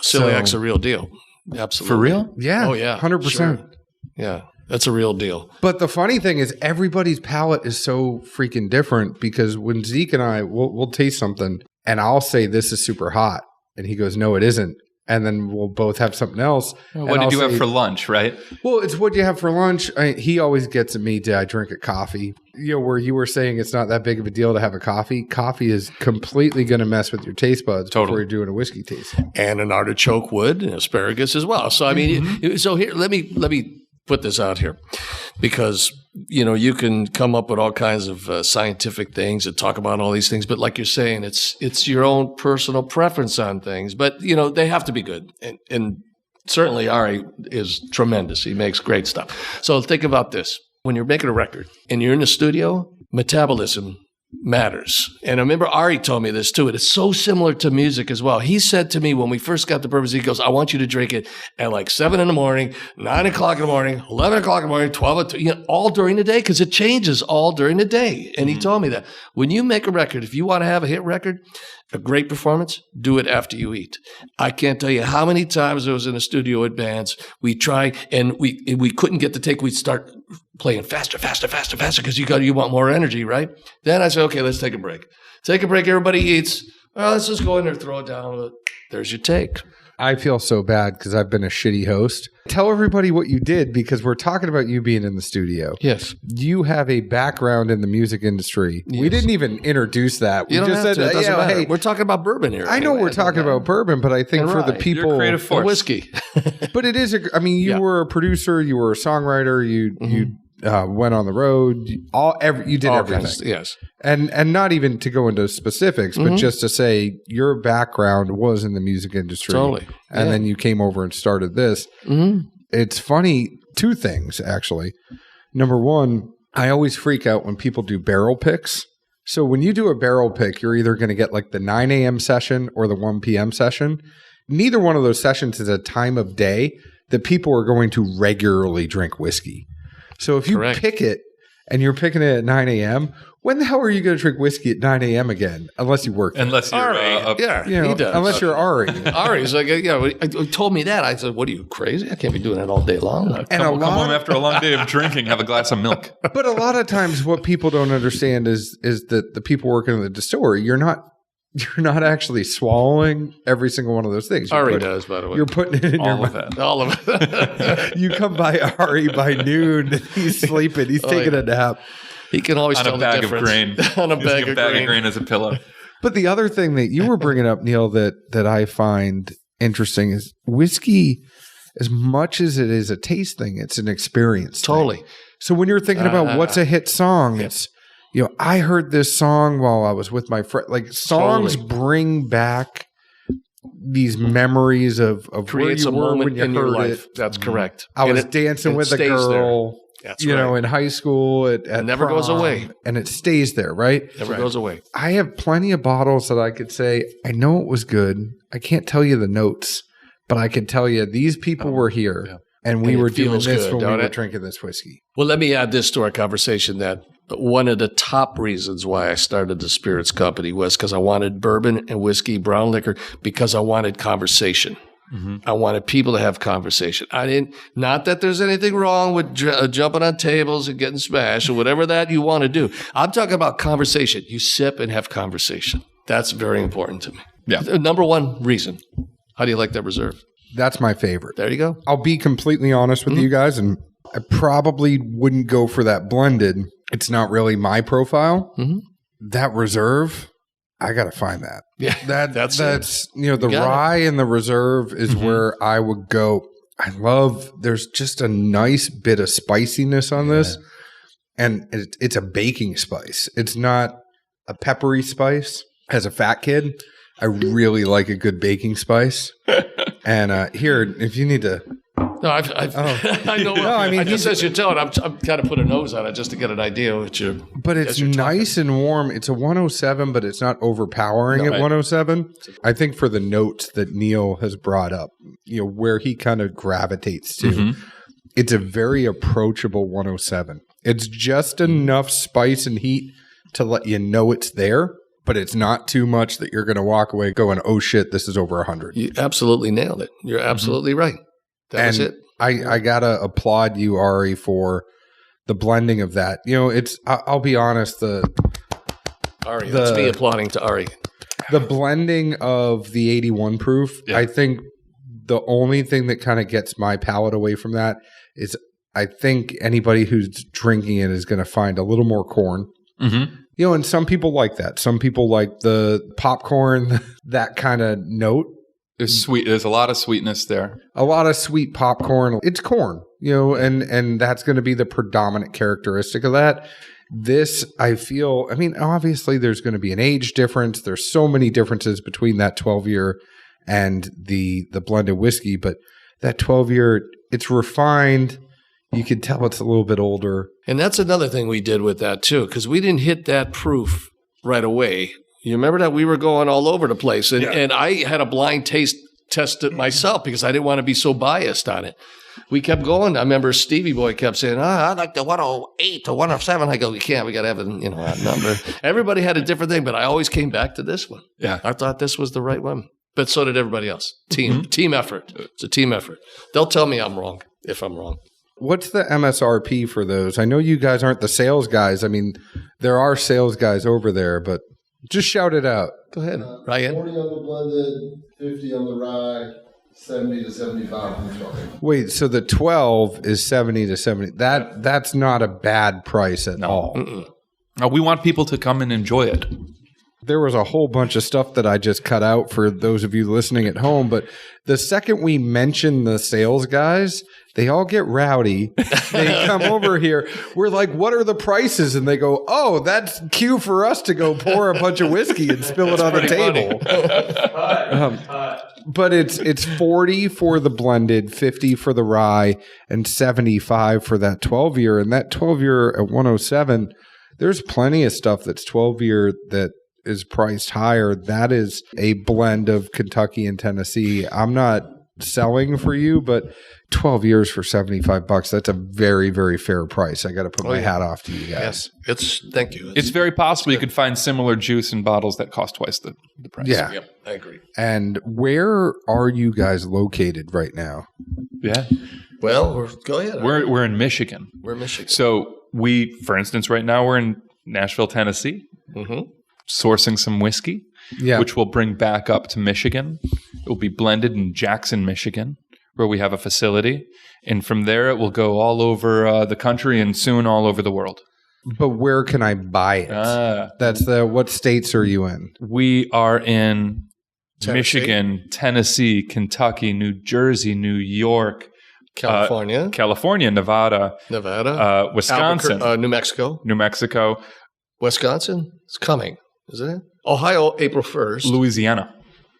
Celiac's a real deal. Absolutely. For real? Yeah. Oh, yeah. 100%. Sure. Yeah. That's a real deal. But the funny thing is everybody's palate is so freaking different, because when Zeke and I, we'll taste something and I'll say this is super hot and he goes, no, it isn't. And then we'll both have something else. What did you have for lunch, right? Well, it's what you have for lunch. He always gets at me, did I drink a coffee? Where you were saying it's not that big of a deal to have a coffee. Coffee is completely going to mess with your taste buds before you're doing a whiskey tasting. And an artichoke would, and asparagus as well. So, I mean, so here, let me put this out here because, you can come up with all kinds of scientific things and talk about all these things. But like you're saying, it's your own personal preference on things. But, they have to be good. And certainly Ari is tremendous. He makes great stuff. So think about this. When you're making a record and you're in the studio, metabolism matters. And I remember Ari told me this too. It is so similar to music as well. He said to me when we first got the bourbons, he goes, I want you to drink it at like 7 in the morning, 9 o'clock in the morning, 11 o'clock in the morning, 12, all during the day, because it changes all during the day. And he told me that when you make a record, if you want to have a hit record, a great performance, do it after you eat. I can't tell you how many times I was in a studio at bands. We tried and we couldn't get the take. We'd start playing faster because you want more energy, right? Then I said, okay, let's take a break. Take a break. Everybody eats. Well, let's just go in there, throw it down. There's your take. I feel so bad because I've been a shitty host. Tell everybody what you did because we're talking about you being in the studio. Yes. You have a background in the music industry. Yes. We didn't even introduce that. We just said, it doesn't matter. Hey, we're talking about bourbon here. I know we're talking about bourbon, but I think for the people, you're creative force. Whiskey. But it is. You were a producer. You were a songwriter. You went on the road. You did everything. Yes. And not even to go into specifics, but just to say your background was in the music industry. Totally. And then you came over and started this. It's funny, two things, actually. Number one, I always freak out when people do barrel picks. So when you do a barrel pick, you're either going to get like the 9 a.m. session or the 1 p.m. session. Neither one of those sessions is a time of day that people are going to regularly drink whiskey. So if you pick it and you're picking it at 9 a.m., when the hell are you going to drink whiskey at 9 a.m. again? Unless you work. Unless you're he does. Unless you're Ari. Ari's like, he told me that. I said, what are you, crazy? I can't be doing that all day long. Come home after a long day of drinking, have a glass of milk. But a lot of times what people don't understand is that the people working in the distillery, you're not actually swallowing every single one of those things. Ari does, by the way. You're putting it in your mouth. All of it. You come by Ari by noon, and he's sleeping. He's taking a nap. He can always tell the difference. On a bag of grain as a pillow. But the other thing that you were bringing up, Neil, that I find interesting is whiskey, as much as it is a taste thing, it's an experience Totally. thing. So when you're thinking about what's a hit song, it's, I heard this song while I was with my friend. Like songs bring back these memories of where you were when you heard life. It. That's correct. I was dancing with a girl. That's right. In high school at never prom, goes away. And it stays there, right? Never goes away. I have plenty of bottles that I could say, I know it was good. I can't tell you the notes, but I can tell you these people were here and we were doing this when we were drinking this whiskey. Well, let me add this to our conversation that one of the top reasons why I started the spirits company was because I wanted bourbon and whiskey, brown liquor, because I wanted conversation. I wanted people to have conversation. Not that there's anything wrong with jumping on tables and getting smashed or whatever that you want to do. I'm talking about conversation. You sip and have conversation. That's very important to me. Yeah. Number one reason. How do you like that reserve? That's my favorite. There you go. I'll be completely honest with you guys, and I probably wouldn't go for that blended. It's not really my profile. That reserve, I got to find that. Yeah, that's the rye and the reserve is where I would go. There's just a nice bit of spiciness on this, and it's a baking spice. It's not a peppery spice. As a fat kid, I really like a good baking spice. And here, if you need to. No, I know. No, I mean, just as you tell it, I'm kind of put a nose on it just to get an idea what you're. But it's nice and warm. It's a 107, but it's not overpowering at 107. I think for the notes that Neil has brought up, where he kind of gravitates to, it's a very approachable 107. It's just enough spice and heat to let you know it's there, but it's not too much that you're going to walk away going, "Oh shit, this is over 100." You absolutely nailed it. You're absolutely right. That was it. I gotta applaud you, Ari, for the blending of that. I'll be honest. That's me applauding to Ari. The blending of the 81 proof. I think the only thing that kind of gets my palate away from that is I think anybody who's drinking it is going to find a little more corn. And some people like that. Some people like the popcorn, that kind of note. There's a lot of sweetness there. A lot of sweet popcorn. It's corn. and that's going to be the predominant characteristic of that. This, I feel, I mean, obviously there's going to be an age difference. There's so many differences between that 12-year and the blended whiskey, but that 12-year, it's refined. You can tell it's a little bit older. And that's another thing we did with that too, because we didn't hit that proof right away. You remember that we were going all over the place, and I had a blind taste test it myself because I didn't want to be so biased on it. We kept going. I remember Stevie Boy kept saying, I like the 108 to 107. I go, we got to have a number. Everybody had a different thing, but I always came back to this one. Yeah. I thought this was the right one. But so did everybody else. Team effort. It's a team effort. They'll tell me I'm wrong if I'm wrong. What's the MSRP for those? I know you guys aren't the sales guys. I mean, there are sales guys over there, but just shout it out. Go ahead, Ryan. 40 on the blended, 50 on the rye, 70 to 75 on the chocolate. Wait, so the 12 is 70 to 70. That's not a bad price at all. No, we want people to come and enjoy it. There was a whole bunch of stuff that I just cut out for those of you listening at home, but the second we mention the sales guys, they all get rowdy. They come over here. We're like, what are the prices? And they go, oh, that's cue for us to go pour a bunch of whiskey and spill it on the table. But it's 40 for the blended, 50 for the rye, and 75 for that 12-year. And that 12-year at 107, there's plenty of stuff that's 12-year that is priced higher. That is a blend of Kentucky and Tennessee. I'm not selling for you, but 12 years for $75, that's a very, very fair price. I got to put my hat off to you guys. Yes. Thank you. It's very possible you could find similar juice in bottles that cost twice the price. Yeah. Yep, I agree. And where are you guys located right now? Yeah. Well, go ahead. We're in Michigan. We're in Michigan. So for instance, right now we're in Nashville, Tennessee. Mm-hmm. Sourcing some whiskey, which we'll bring back up to Michigan. It will be blended in Jackson, Michigan, where we have a facility. And from there, it will go all over the country and soon all over the world. But where can I buy it? What states are you in? We are in Tennessee? Michigan, Tennessee, Kentucky, New Jersey, New York, California, Nevada, Wisconsin, New Mexico. Wisconsin is coming, isn't it? Ohio, April 1st.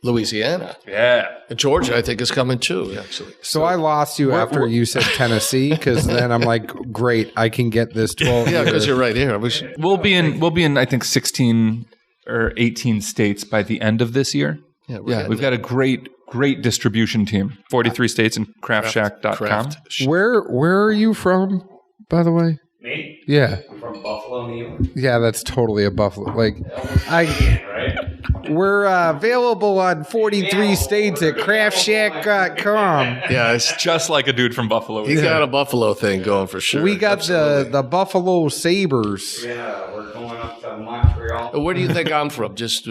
Louisiana. Yeah. And Georgia, I think, is coming too, actually. So I lost you after you said Tennessee, because then I'm like, great, I can get this 12. Yeah, because you're right here. We'll be in I think 16 or 18 states by the end of this year. Yeah, we've got a great distribution team. 43 states and craftshack.com. Where are you from, by the way? Me? Yeah. I'm from Buffalo, New York. Yeah, that's totally a Buffalo. Right? We're available on 43 states at craftshack.com. Yeah, it's Just like a dude from Buffalo. He's got a Buffalo thing going for sure. We got the Buffalo Sabres. Yeah, we're going up to Montreal. Where do you think I'm from? Just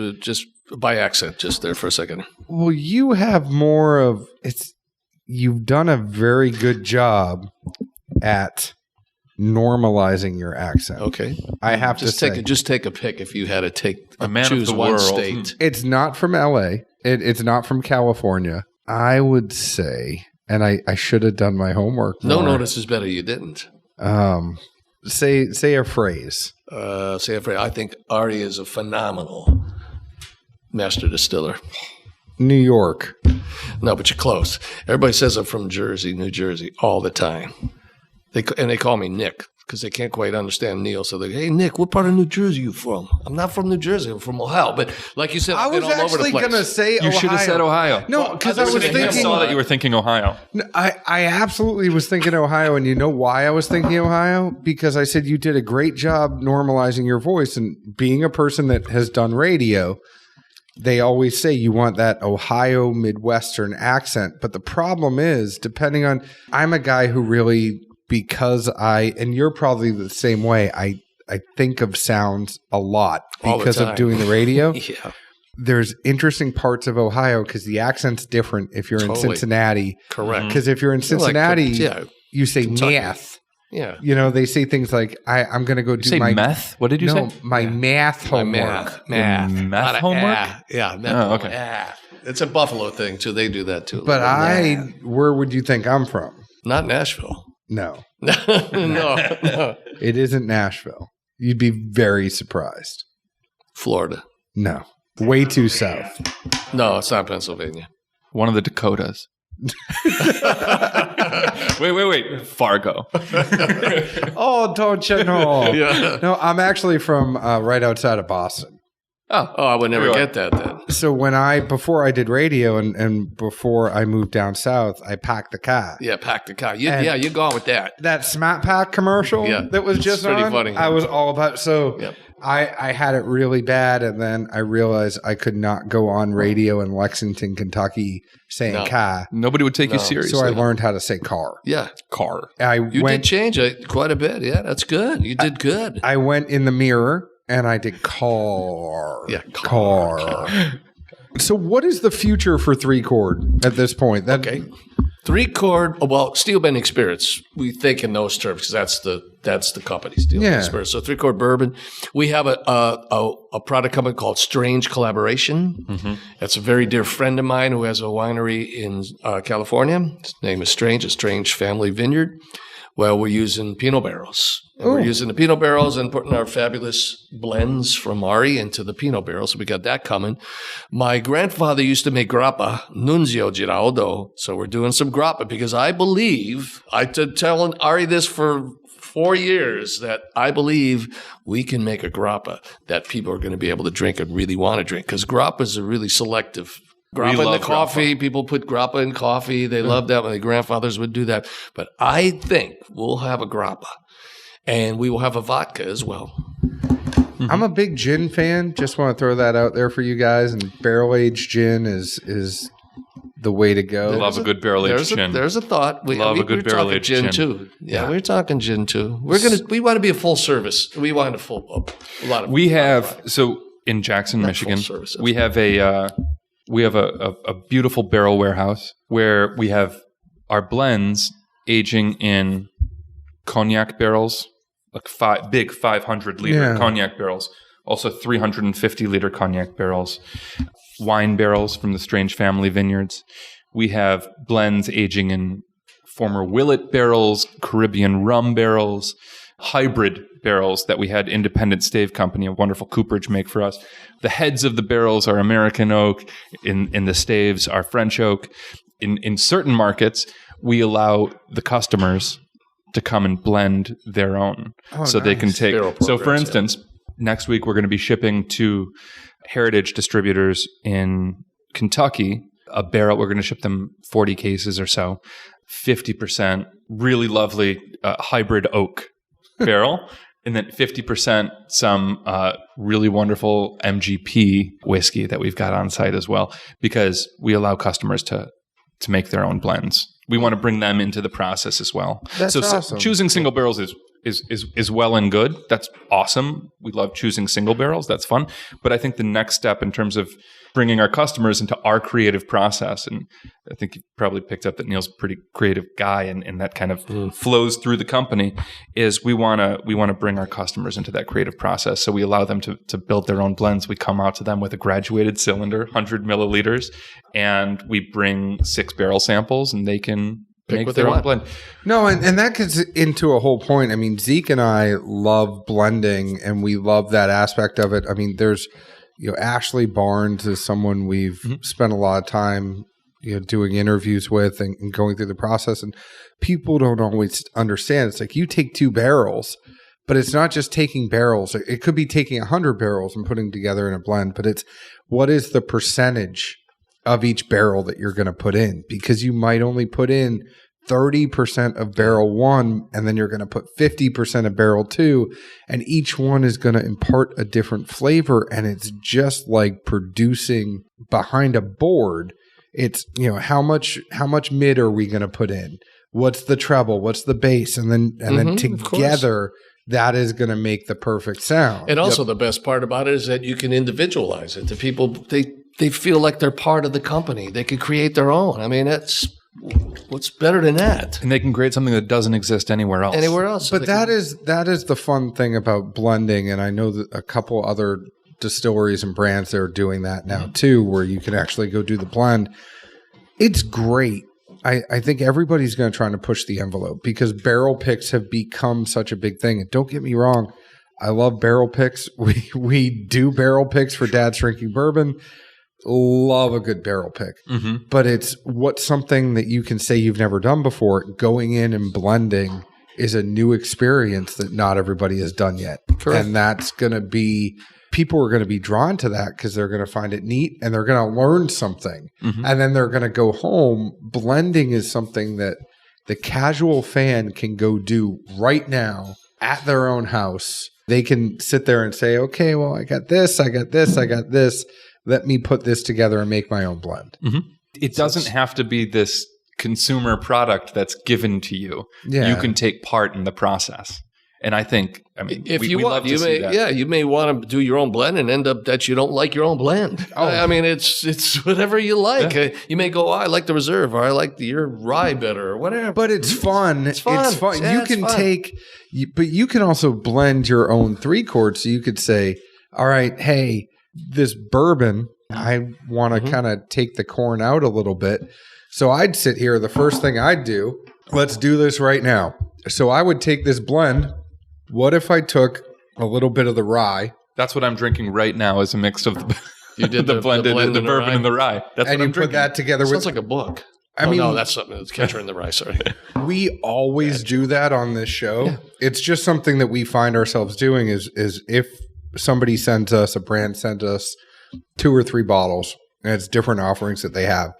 by accent, just there for a second. Well, you have more of you've done a very good job at normalizing your accent. Okay. I have to say. Just take a pick if you had to choose one world. state. It's not from LA. It's not from California. I would say, and I should have done my homework more. No, this is better you didn't. Say a phrase. Say a phrase. I think Ari is a phenomenal master distiller. New York. No, but you're close. Everybody says I'm from Jersey, New Jersey, all the time. They call me Nick because they can't quite understand Neil. So they go, hey, Nick, what part of New Jersey are you from? I'm not from New Jersey. I'm from Ohio. But like you said, I was actually going to say Ohio. You should have said Ohio. No, because I was thinking. I saw that you were thinking Ohio. I absolutely was thinking Ohio. And you know why I was thinking Ohio? Because I said you did a great job normalizing your voice. And being a person that has done radio, they always say you want that Ohio Midwestern accent. But the problem is, depending on, I'm a guy who really, because and you're probably the same way, I think of sounds a lot because of doing the radio. Yeah. There's interesting parts of Ohio because the accent's different if you're in Cincinnati. Correct. Because if you're in Cincinnati, you say Kentucky. math. Yeah. You know, they say things like, I'm going to go do my meth? What did you say? My math homework. Math homework? Yeah. Oh, okay. Yeah. It's a Buffalo thing, too. They do that, too. But where would you think I'm from? Not Nashville. No. No. It isn't Nashville. You'd be very surprised. Florida. No. Way too south. No, it's not Pennsylvania. One of the Dakotas. Wait. Fargo. Oh, don't you know? Yeah. No, I'm actually from right outside of Boston. Oh, I would never get that then. So before I did radio and before I moved down south, I packed the car. Yeah, pack the car. You're gone with that. That Smat Pack commercial that was just pretty on, funny. I was all about. So Yep. I had it really bad, and then I realized I could not go on radio in Lexington, Kentucky saying car. Nobody would take you seriously. So I learned how to say car. Yeah. Car. You did change it quite a bit. Yeah, that's good. You did good. I went in the mirror and I did car. Yeah, car. So what is the future for 3-chord at this point? Okay. 3-chord, well, steel bending spirits. We think in those terms because that's the company, steel bending spirits. So 3-chord bourbon. We have a product company called Strange Collaboration. Mm-hmm. That's a very dear friend of mine who has a winery in California. His name is Strange, a Strange Family Vineyard. Well, we're using Pinot barrels. And we're using the Pinot barrels and putting our fabulous blends from Ari into the Pinot barrels. So we got that coming. My grandfather used to make grappa, Nunzio Giraldo. So we're doing some grappa because I believe, I've been telling Ari this for 4 years, that I believe we can make a grappa that people are going to be able to drink and really want to drink. Because grappas are really selective. Grappa in the coffee. Grappa. People put grappa in coffee. They love that. My grandfathers would do that. But I think we'll have a grappa. And we will have a vodka as well. Mm-hmm. I'm a big gin fan. Just want to throw that out there for you guys. And barrel-aged gin is the way to go. Love a good barrel-aged gin. There's a thought. Love a good barrel-aged gin too. Yeah, we're talking gin too. We want to be a full service. We want a lot of. We have in Jackson, Michigan. We have a beautiful barrel warehouse where we have our blends aging in cognac barrels, like big 500-liter cognac barrels, also 350-liter cognac barrels, wine barrels from the Strange Family Vineyards. We have blends aging in former Willet barrels, Caribbean rum barrels, hybrid barrels that we had Independent Stave Company, a wonderful cooperage, make for us. The heads of the barrels are American oak. In the staves are French oak. In certain markets, we allow the customers to come and blend their own. They can take. So for instance, next week we're going to be shipping to Heritage Distributors in Kentucky a barrel. We're going to ship them 40 cases or so, 50% really lovely hybrid oak barrel. And then 50% some really wonderful MGP whiskey that we've got on site as well, because we allow customers to make their own blends. We want to bring them into the process as well. That's awesome. Choosing single barrels is well and good. That's awesome. We love choosing single barrels. That's fun. But I think the next step in terms of bringing our customers into our creative process, and I think you probably picked up that Neil's a pretty creative guy, and that kind of flows through the company, is we want to bring our customers into that creative process. So we allow them to build their own blends. We come out to them with a graduated cylinder, 100 milliliters, and we bring 6 barrel samples, and they can make their own blend. No, and that gets into a whole point. I mean, Zeke and I love blending, and we love that aspect of it. I mean, there's Ashley Barnes is someone we've spent a lot of time doing interviews with and going through the process, and people don't always understand. It's like you take 2 barrels, but it's not just taking barrels. It could be taking 100 barrels and putting together in a blend, but it's what is the percentage of each barrel that you're going to put in, because you might only put in 30% of barrel 1, and then you're going to put 50% of barrel 2, and each one is going to impart a different flavor. And it's just like producing behind a board. It's, how much mid are we going to put in? What's the treble? What's the bass? And then together, that is going to make the perfect sound. And also the best part about it is that you can individualize it. The people, they feel like they're part of the company. They can create their own. I mean, what's better than that? And they can create something that doesn't exist anywhere else. But that is the fun thing about blending. And I know that a couple other distilleries and brands that are doing that now too, where you can actually go do the blend. It's great I think everybody's going to try to push the envelope because barrel picks have become such a big thing. And don't get me wrong, I love barrel picks. We do barrel picks for Dad's Drinking Bourbon. Love a good barrel pick. But it's what's something that you can say you've never done before. Going in and blending is a new experience that not everybody has done yet. Correct. And that's going to be, people are going to be drawn to that because they're going to find it neat and they're going to learn something. And then they're going to go home. Blending is something that the casual fan can go do right now at their own house. They can sit there and say, okay, well, I got this, I got this, I got this. Let me put this together and make my own blend. It doesn't have to be this consumer product that's given to you. Yeah. You can take part in the process. And I think, I mean, if we you want, love to you see may, that. you may want to do your own blend and end up that you don't like your own blend. I mean, it's whatever you like. Yeah. You may go, I like the reserve, or I like your rye better, or whatever. But it's fun. It's fun. Yeah, you it's can fun. but you can also blend your own 3-chord. So you could say, all right, hey, this bourbon, I want to kind of take the corn out a little bit. So I'd sit here. The first thing I'd do, let's do this right now. So I would take this blend. What if I took a little bit of the rye? That's what I'm drinking right now is a mix of You did the blended, the bourbon and the rye. That's And what I'm you put drinking. that together with. Sounds like a book. I mean, no, that's something. It's Catcher in the Rye. Sorry. We always do that on this show. Yeah. It's just something that we find ourselves doing is if somebody sends us, a brand sends us 2 or 3 bottles, and it's different offerings that they have.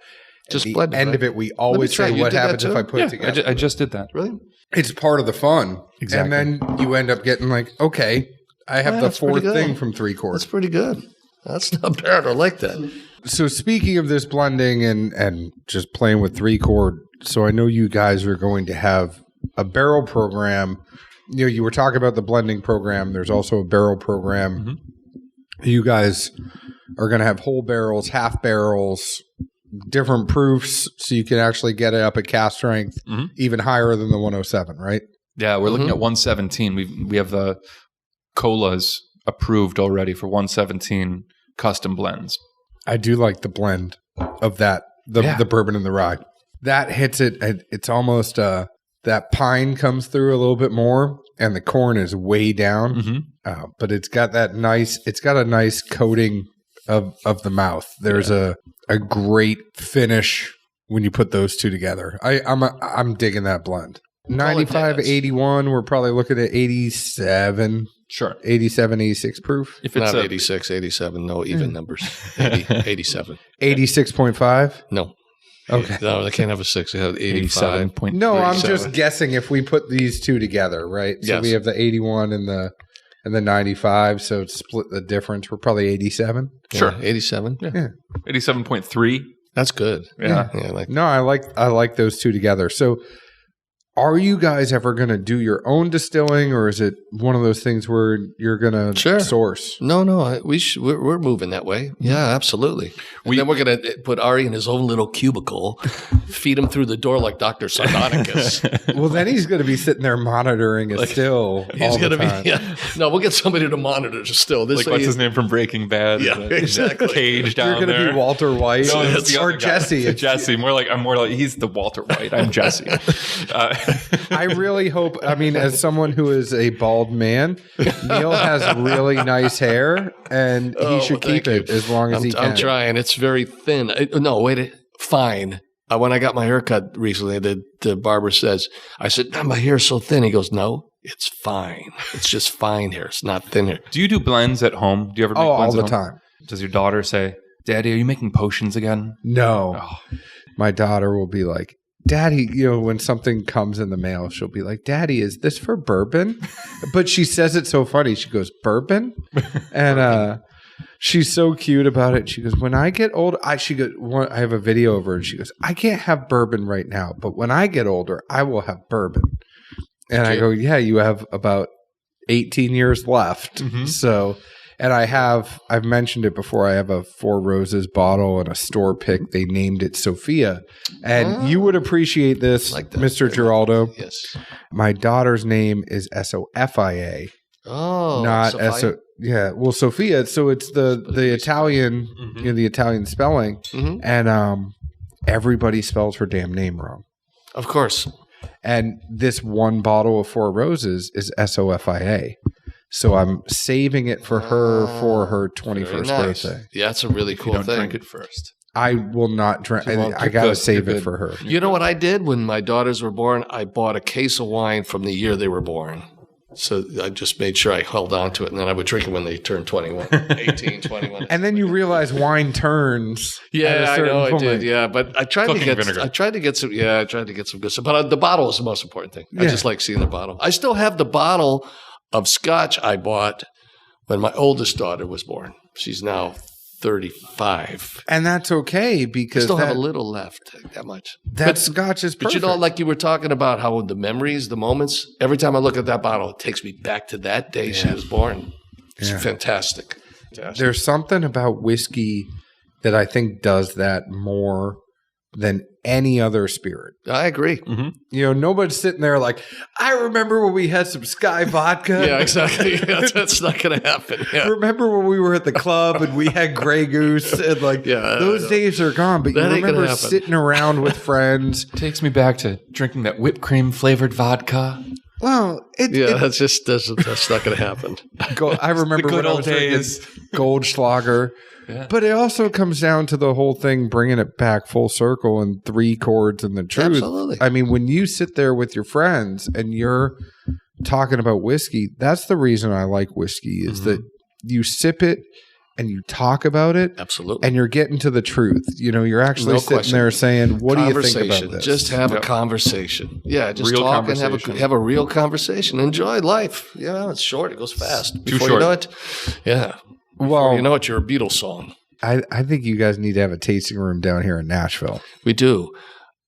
Just at blend the it, end right? of it, we always try. say, You what did that happens if too? I put it together? I just did that. Really? It's part of the fun. Exactly. And then you end up getting like, okay, I have the that's pretty 4th good. thing from 3-chord. That's pretty good. That's not bad. I like that. So speaking of this blending and just playing with 3-chord, so I know you guys are going to have a barrel program. You know, you were talking about the blending program. There's also a barrel program. You guys are going to have whole barrels, half barrels, different proofs, so you can actually get it up at cast strength, even higher than the 107, right? Yeah, we're looking at 117. We have the colas approved already for 117 custom blends. I do like the blend of that, the bourbon and the rye. That hits it. It's almost that pine comes through a little bit more, and the corn is way down. But it's got that nice. It's got a nice coating of the mouth. There's a great finish when you put those two together. I'm digging that blend. 95, 81. We're probably looking at 87. Sure. 87, 86 proof. If it's not 86, 87, no even numbers. 87. 86.5? No. Okay. No, they can't have a 6. They have 85. No, I'm just guessing if we put these two together, right? So Yes. we have the 81 and the 95, so it's split the difference. We're probably 87. Sure. 87. Yeah. 87.3. That's good. Yeah. No, I like those two together. So are you guys ever going to do your own distilling, or is it one of those things where you're going to source? No, we're moving that way. Yeah, absolutely. And then we're going to put Ari in his own little cubicle, feed him through the door like Dr. Sardonicus. Well, then he's going to be sitting there monitoring a still all the time. No, we'll get somebody to monitor still. This Like, what's his name from Breaking Bad? Yeah, exactly. Cage down You're going to there. be Walter White or Jesse. Jesse. I'm more like he's the Walter White. I'm Jesse. I really hope, I mean, as someone who is a bald man, Neil has really nice hair, and he should keep it as long as he can. I'm trying. It's very thin. Fine. When I got my hair cut recently, the barber says, I said, my hair's so thin. He goes, no, it's fine. It's just fine hair. It's not thin hair. Do you do blends at home? Do you ever make blends all the at home? time. Does your daughter say, Daddy, are you making potions again? No. Oh. My daughter will be like, Daddy, when something comes in the mail, she'll be like, Daddy, is this for bourbon? But she says it so funny. She goes, bourbon? And she's so cute about it. She goes, when I get old, I have a video of her, and she goes, I can't have bourbon right now, but when I get older, I will have bourbon. And I go, yeah, you have about 18 years left. So, and I've mentioned it before. I have a 4 Roses bottle and a store pick. They named it Sophia. And you would appreciate this, like that. Mr. Giraldo. Yes. My daughter's name is Sofia. Oh, Not Sophia? S-O. Yeah. Well, Sophia. So it's the Italian, the Italian spelling. And everybody spells her damn name wrong. Of course. And this one bottle of Four Roses is SOFIA. So I'm saving it for her 21st birthday. Yeah, that's a really cool Don't thing. drink it first. I will not drink. I got to save it for her. You know what I did when my daughters were born? I bought a case of wine from the year they were born. So I just made sure I held on to it, and then I would drink it when they turned 21, 18, 21. And then you realize wine turns. Yeah, I know point. I did. Yeah, but I tried Cooking to get vinegar. I tried to get some good stuff. But the bottle is the most important thing. I just like seeing the bottle. I still have the bottle of scotch I bought when my oldest daughter was born. She's now 35. And that's okay because I still have a little left, that much. That scotch is perfect. But you know, like you were talking about how the memories, the moments, every time I look at that bottle, it takes me back to that day she was born. It's fantastic. There's something about whiskey that I think does that more than any other spirit. I agree. Mm-hmm. You know, nobody's sitting there like, I remember when we had some Sky vodka. Yeah, exactly. That's not going to happen. Yeah. Remember when we were at the club and we had Grey Goose and those days are gone. But That you ain't gonna remember happen. sitting around with friends. Takes me back to drinking that whipped cream flavored vodka. Well, that's not going to happen. I remember The good when I old was drinking days. Goldschlager. Yeah. But it also comes down to the whole thing, bringing it back full circle and three chords and the truth. Absolutely. I mean, when you sit there with your friends and you're talking about whiskey, that's the reason I like whiskey is that you sip it and you talk about it. Absolutely. And you're getting to the truth. You know, you're actually No sitting question. there saying, what do you think about this? Just have a conversation. Yeah, just Real talk and conversation. have a real conversation. Enjoy life. Yeah, it's short. It goes fast. Before you short. know it, yeah. Well, You know it, you're a Beatles song. I think you guys need to have a tasting room down here in Nashville. We do.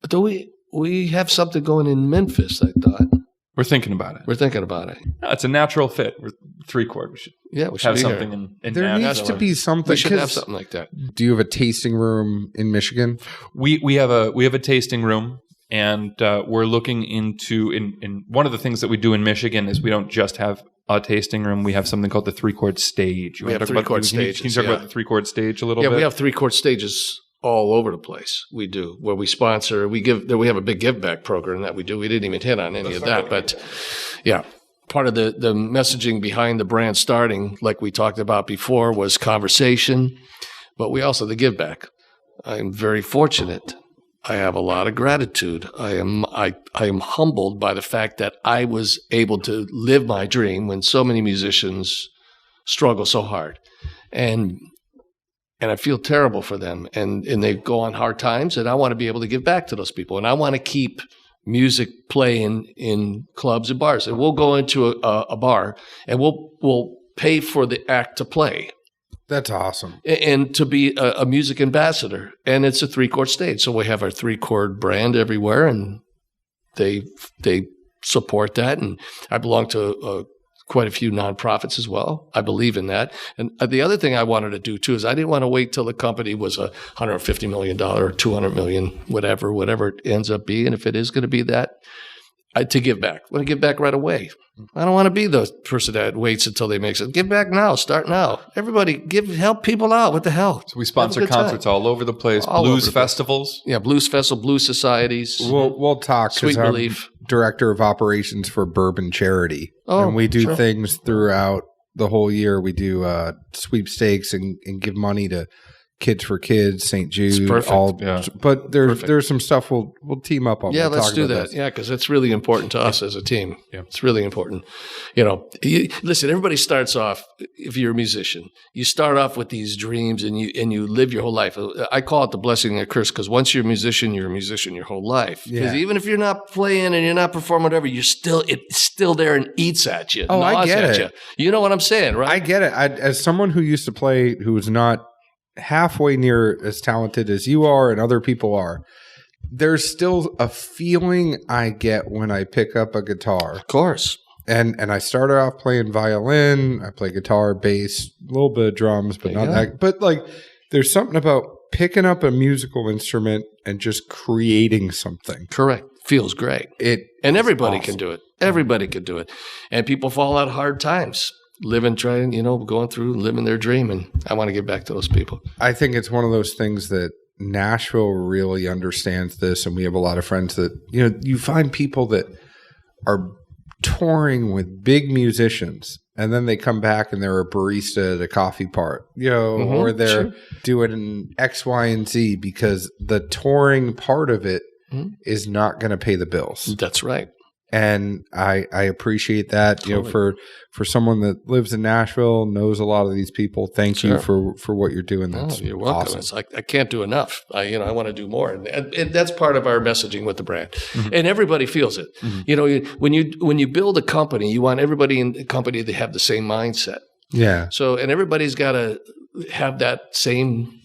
But do we have something going in Memphis, I thought. We're thinking about it. We're thinking about it. No, it's a natural fit. We're 3-chord. We should We should have be something here. in There needs Nashville. to be something. We should have 'cause something like that. Do you have a tasting room in Michigan? We have a tasting room, and we're looking into in one of the things that we do in Michigan is we don't just have a tasting room. We have something called the 3-chord stage. We have 3-chord stages. Can you talk about the 3-chord stage a little bit? Yeah, we have 3-chord stages all over the place. We do where we sponsor. We have a big give back program that we do. We didn't even hit on any of that, but yeah. Part of the messaging behind the brand starting, like we talked about before, was conversation, but we also the give back. I am very fortunate. I have a lot of gratitude. I am humbled by the fact that I was able to live my dream when so many musicians struggle so hard, and I feel terrible for them, and they go on hard times, and I want to be able to give back to those people, and I want to keep music playing in clubs and bars, and we'll go into a bar and we'll pay for the act to play. That's awesome. And to be a music ambassador, and it's a 3-chord stage. So we have our 3-chord brand everywhere, and they support that. And I belong to quite a few nonprofits as well. I believe in that. And the other thing I wanted to do too is I didn't want to wait till the company was $150 million or $200 million, whatever it ends up being. If it is going to be that, to give back. I want to give back right away. I don't want to be the person that waits until they make it. Give back now. Start now. Everybody, help people out. What the hell? So we sponsor concerts all over the place, blues festivals. Yeah, blues festival, blues societies. We'll talk. Sweet I'm Relief. Director of operations for Bourbon Charity. Oh, and we do sure. things throughout the whole year. We do sweepstakes and give money to Kids for Kids, St. Jude. Perfect. But there's some stuff we'll team up on. Yeah, we'll let's talk do about that. this. Yeah, because it's really important to us as a team. Yeah. It's really important. You know, listen, everybody starts off, if you're a musician, you start off with these dreams and you live your whole life. I call it the blessing and the curse because once you're a musician your whole life. Because even if you're not playing and you're not performing, whatever, it's still there and eats at you. Oh, I get it. You know what I'm saying, right? I get it. As someone who used to play, who was not halfway near as talented as you are and other people are, there's still a feeling I get when I pick up a guitar. Of course. And I started off playing violin. I play guitar, bass, a little bit of drums, but not that. But like, there's something about picking up a musical instrument and just creating something. Correct. Feels great. And everybody can do it. Everybody can do it. And people fall out hard times. Going through living their dream, and I want to give back to those people. I think it's one of those things that Nashville really understands this, and we have a lot of friends that, you find people that are touring with big musicians, and then they come back and they're a barista at a coffee part, or they're doing X, Y, and Z because the touring part of it is not going to pay the bills. That's right. And I appreciate that, totally. For someone that lives in Nashville, knows a lot of these people. Thank you for what you're doing. That's you're welcome. awesome. I can't do enough. I want to do more, and that's part of our messaging with the brand. And everybody feels it. When you build a company, you want everybody in the company to have the same mindset. Yeah. So, and everybody's got to have that same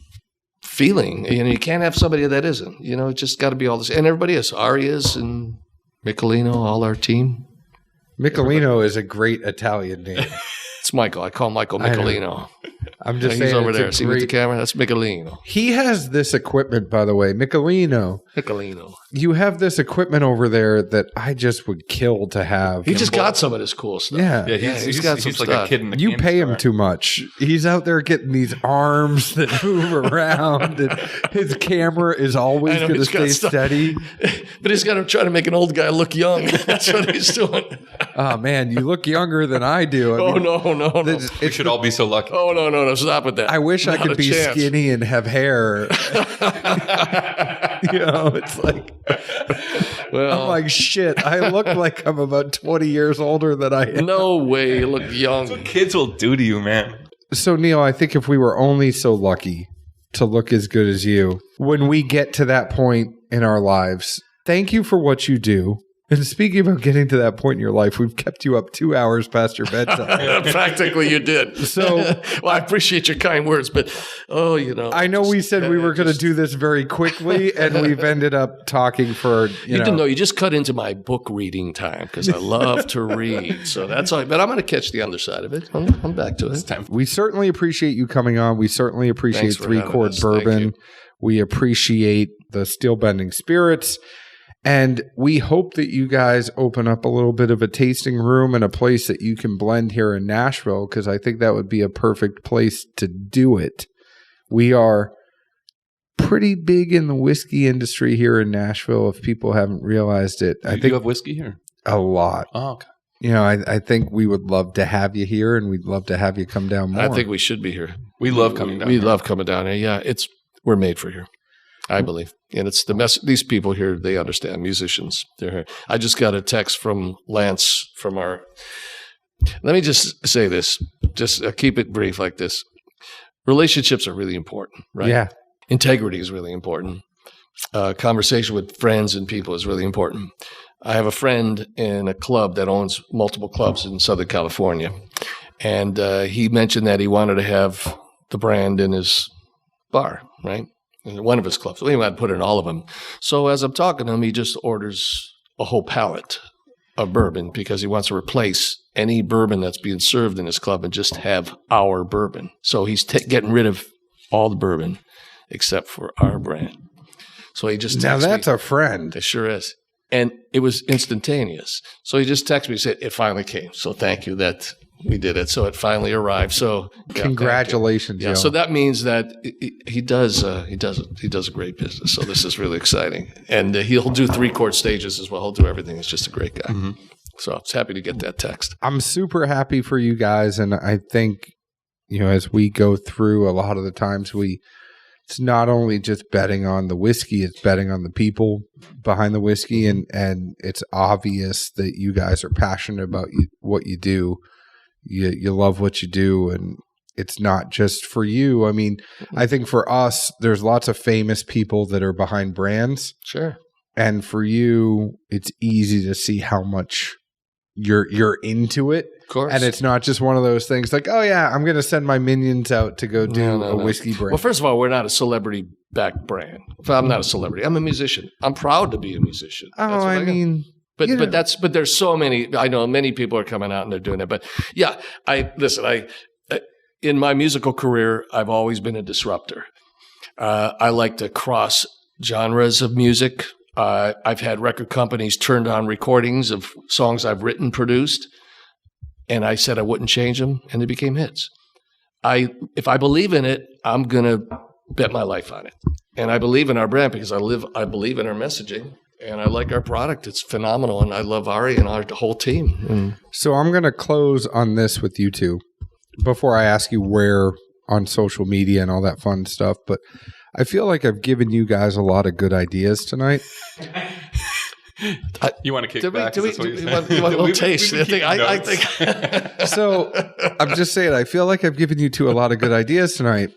feeling. You can't have somebody that isn't. It's just got to be all this, and everybody is. Ari is and Michelino, all our team. Michelino is a great Italian name. It's Michael. I call Michael Michelino. I'm just saying. He's over there. See with the camera? That's Michelino. He has this equipment, by the way. Michelino. You have this equipment over there that I just would kill to have. He just got some of this cool stuff. Yeah. He's got some like stuff. a kid in the You candy pay him store. too much. He's out there getting these arms that move around, and his camera is always going to stay steady. But he's got to try to make an old guy look young. That's what he's doing. Oh, man, you look younger than I do. No. We should all be so lucky. Oh, no. Stop with that. I wish I could be skinny and have hair. It's like, I'm like, shit, I look like I'm about 20 years older than I am. No way, you look young. That's what kids will do to you, man. So, Neil, I think if we were only so lucky to look as good as you, when we get to that point in our lives, thank you for what you do. And speaking about getting to that point in your life, we've kept you up 2 hours past your bedtime. Practically you did. So, well, I appreciate your kind words, but, I know we said we were going to do this very quickly, and we've ended up talking for, You didn't know. You just cut into my book reading time because I love to read. So that's all. But I'm going to catch the other side of it. I'm back to it. It's time. We certainly appreciate you coming on. We certainly appreciate Thanks for having Chord us. Bourbon. We appreciate the Steel Bending Spirits. And we hope that you guys open up a little bit of a tasting room and a place that you can blend here in Nashville, because I think that would be a perfect place to do it. We are pretty big in the whiskey industry here in Nashville, if people haven't realized it. I think you have whiskey here? A lot. Oh, okay. I think we would love to have you here, and we'd love to have you come down more. I think we should be here. We love coming down We here. love coming down here. Yeah, we're made for here. I believe. And it's the mess. These people here, they understand, musicians. They're here. I just got a text from Lance from our. Let me just say this. Just keep it brief like this. Relationships are really important, right? Yeah. Integrity is really important. Conversation with friends and people is really important. I have a friend in a club that owns multiple clubs in Southern California. And he mentioned that he wanted to have the brand in his bar, right? In one of his clubs. Well, he might put it in all of them. So as I'm talking to him, he just orders a whole pallet of bourbon because he wants to replace any bourbon that's being served in his club and just have our bourbon. So he's getting rid of all the bourbon except for our brand. So he just texted Now that's a friend. It sure is. And it was instantaneous. So he just texted me and said, it finally came. So thank you that we did it. So it finally arrived. So congratulations. Yeah. So that means that he does a great business. So this is really exciting. And he'll do 3 chord stages as well. He'll do everything. He's just a great guy. Mm-hmm. So I was happy to get that text. I'm super happy for you guys. And I think, as we go through a lot of the times it's not only just betting on the whiskey, it's betting on the people behind the whiskey. And it's obvious that you guys are passionate about what you do. You love what you do, and it's not just for you. I mean, I think for us, there's lots of famous people that are behind brands. Sure. And for you, it's easy to see how much you're into it. Of course. And it's not just one of those things like, oh, yeah, I'm going to send my minions out to go do a whiskey brand. Well, first of all, we're not a celebrity-backed brand. I'm not a celebrity. I'm a musician. I'm proud to be a musician. Oh, I mean... But there's so many. I know many people are coming out and they're doing it. But yeah, in my musical career, I've always been a disruptor. I like to cross genres of music. I've had record companies turn down recordings of songs I've written, produced, and I said I wouldn't change them, and they became hits. If I believe in it, I'm gonna bet my life on it. And I believe in our brand because I believe in our messaging. And I like our product. It's phenomenal. And I love Ari and our whole team. So I'm going to close on this with you two before I ask you where on social media and all that fun stuff. But I feel like I've given you guys a lot of good ideas tonight. You want to kick back? You want a little taste? I think. So I'm just saying, I feel like I've given you two a lot of good ideas tonight.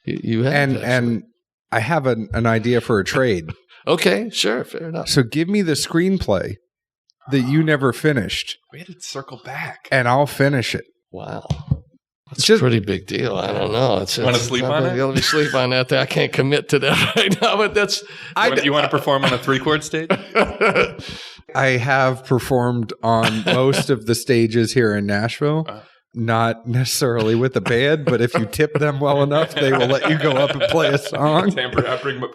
You have, and I have an idea for a trade. Okay, sure, fair enough. So give me the screenplay that you never finished. We had to circle back. And I'll finish it. Wow. That's just a pretty big deal. I don't know. Want to sleep on it? Let me sleep on that. I can't commit to that right now, but that's... You want to perform on a 3-chord stage? I have performed on most of the stages here in Nashville. Not necessarily with a band, but if you tip them well enough, they will let you go up and play a song.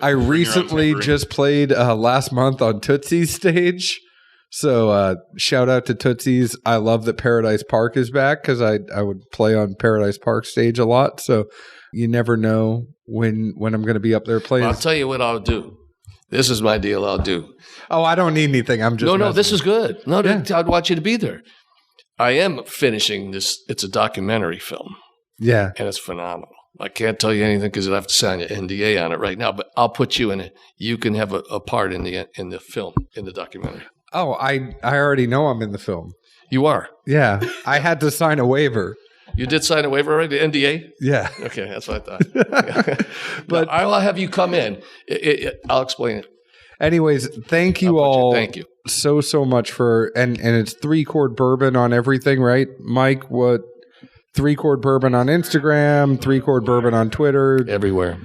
I recently just played last month on Tootsie's stage. So shout out to Tootsie's. I love that Paradise Park is back because I would play on Paradise Park stage a lot. So you never know when I'm going to be up there playing. Well, I'll tell you what I'll do. This is my deal I'll do. Oh, I don't need anything. I'm just No, this is good. No, yeah. I'd want you to be there. I am finishing this. It's a documentary film. Yeah. And it's phenomenal. I can't tell you anything because I'd have to sign an NDA on it right now, but I'll put you in it. You can have a part in the film, in the documentary. Oh, I already know I'm in the film. You are? Yeah. I had to sign a waiver. You did sign a waiver already, the NDA? Yeah. Okay, that's what I thought. But I'll have you come in. I'll explain it. Anyways, thank you all. Thank you so much for and it's 3-chord bourbon on everything, right? Mike, what 3-chord bourbon on Instagram, 3-chord bourbon on Twitter, everywhere.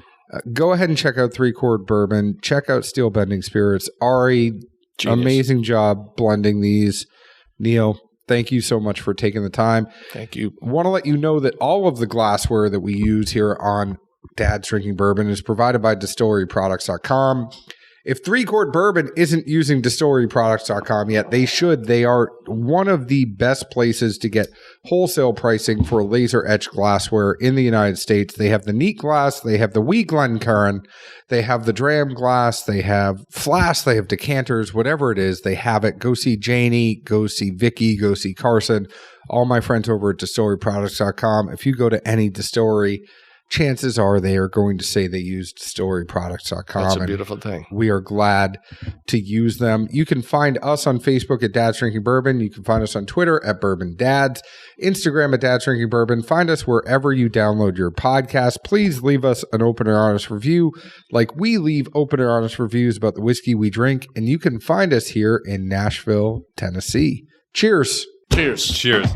Go ahead and check out 3-chord bourbon. Check out Steel Bending Spirits. Ari, genius. Amazing job blending these. Neil, thank you so much for taking the time. Thank you. Want to let you know that all of the glassware that we use here on Dad's Drinking Bourbon is provided by distilleryproducts.com. If 3-chord bourbon isn't using distilleryproducts.com yet, they should. They are one of the best places to get wholesale pricing for laser etched glassware in the United States. They have the neat glass, they have the wee Glencairn, they have the dram glass, they have flasks, they have decanters, whatever it is, they have it. Go see Janie, go see Vicky, go see Carson. All my friends over at distilleryproducts.com. If you go to any distillery, chances are they are going to say they use distilleryproducts.com. That's a beautiful thing. We are glad to use them. You can find us on Facebook at Dad's Drinking Bourbon. You can find us on Twitter at Bourbon Dads, Instagram at Dad's Drinking Bourbon. Find us wherever you download your podcast. Please leave us an open and honest review like we leave open and honest reviews about the whiskey we drink. And you can find us here in Nashville, Tennessee. Cheers. Cheers. Cheers.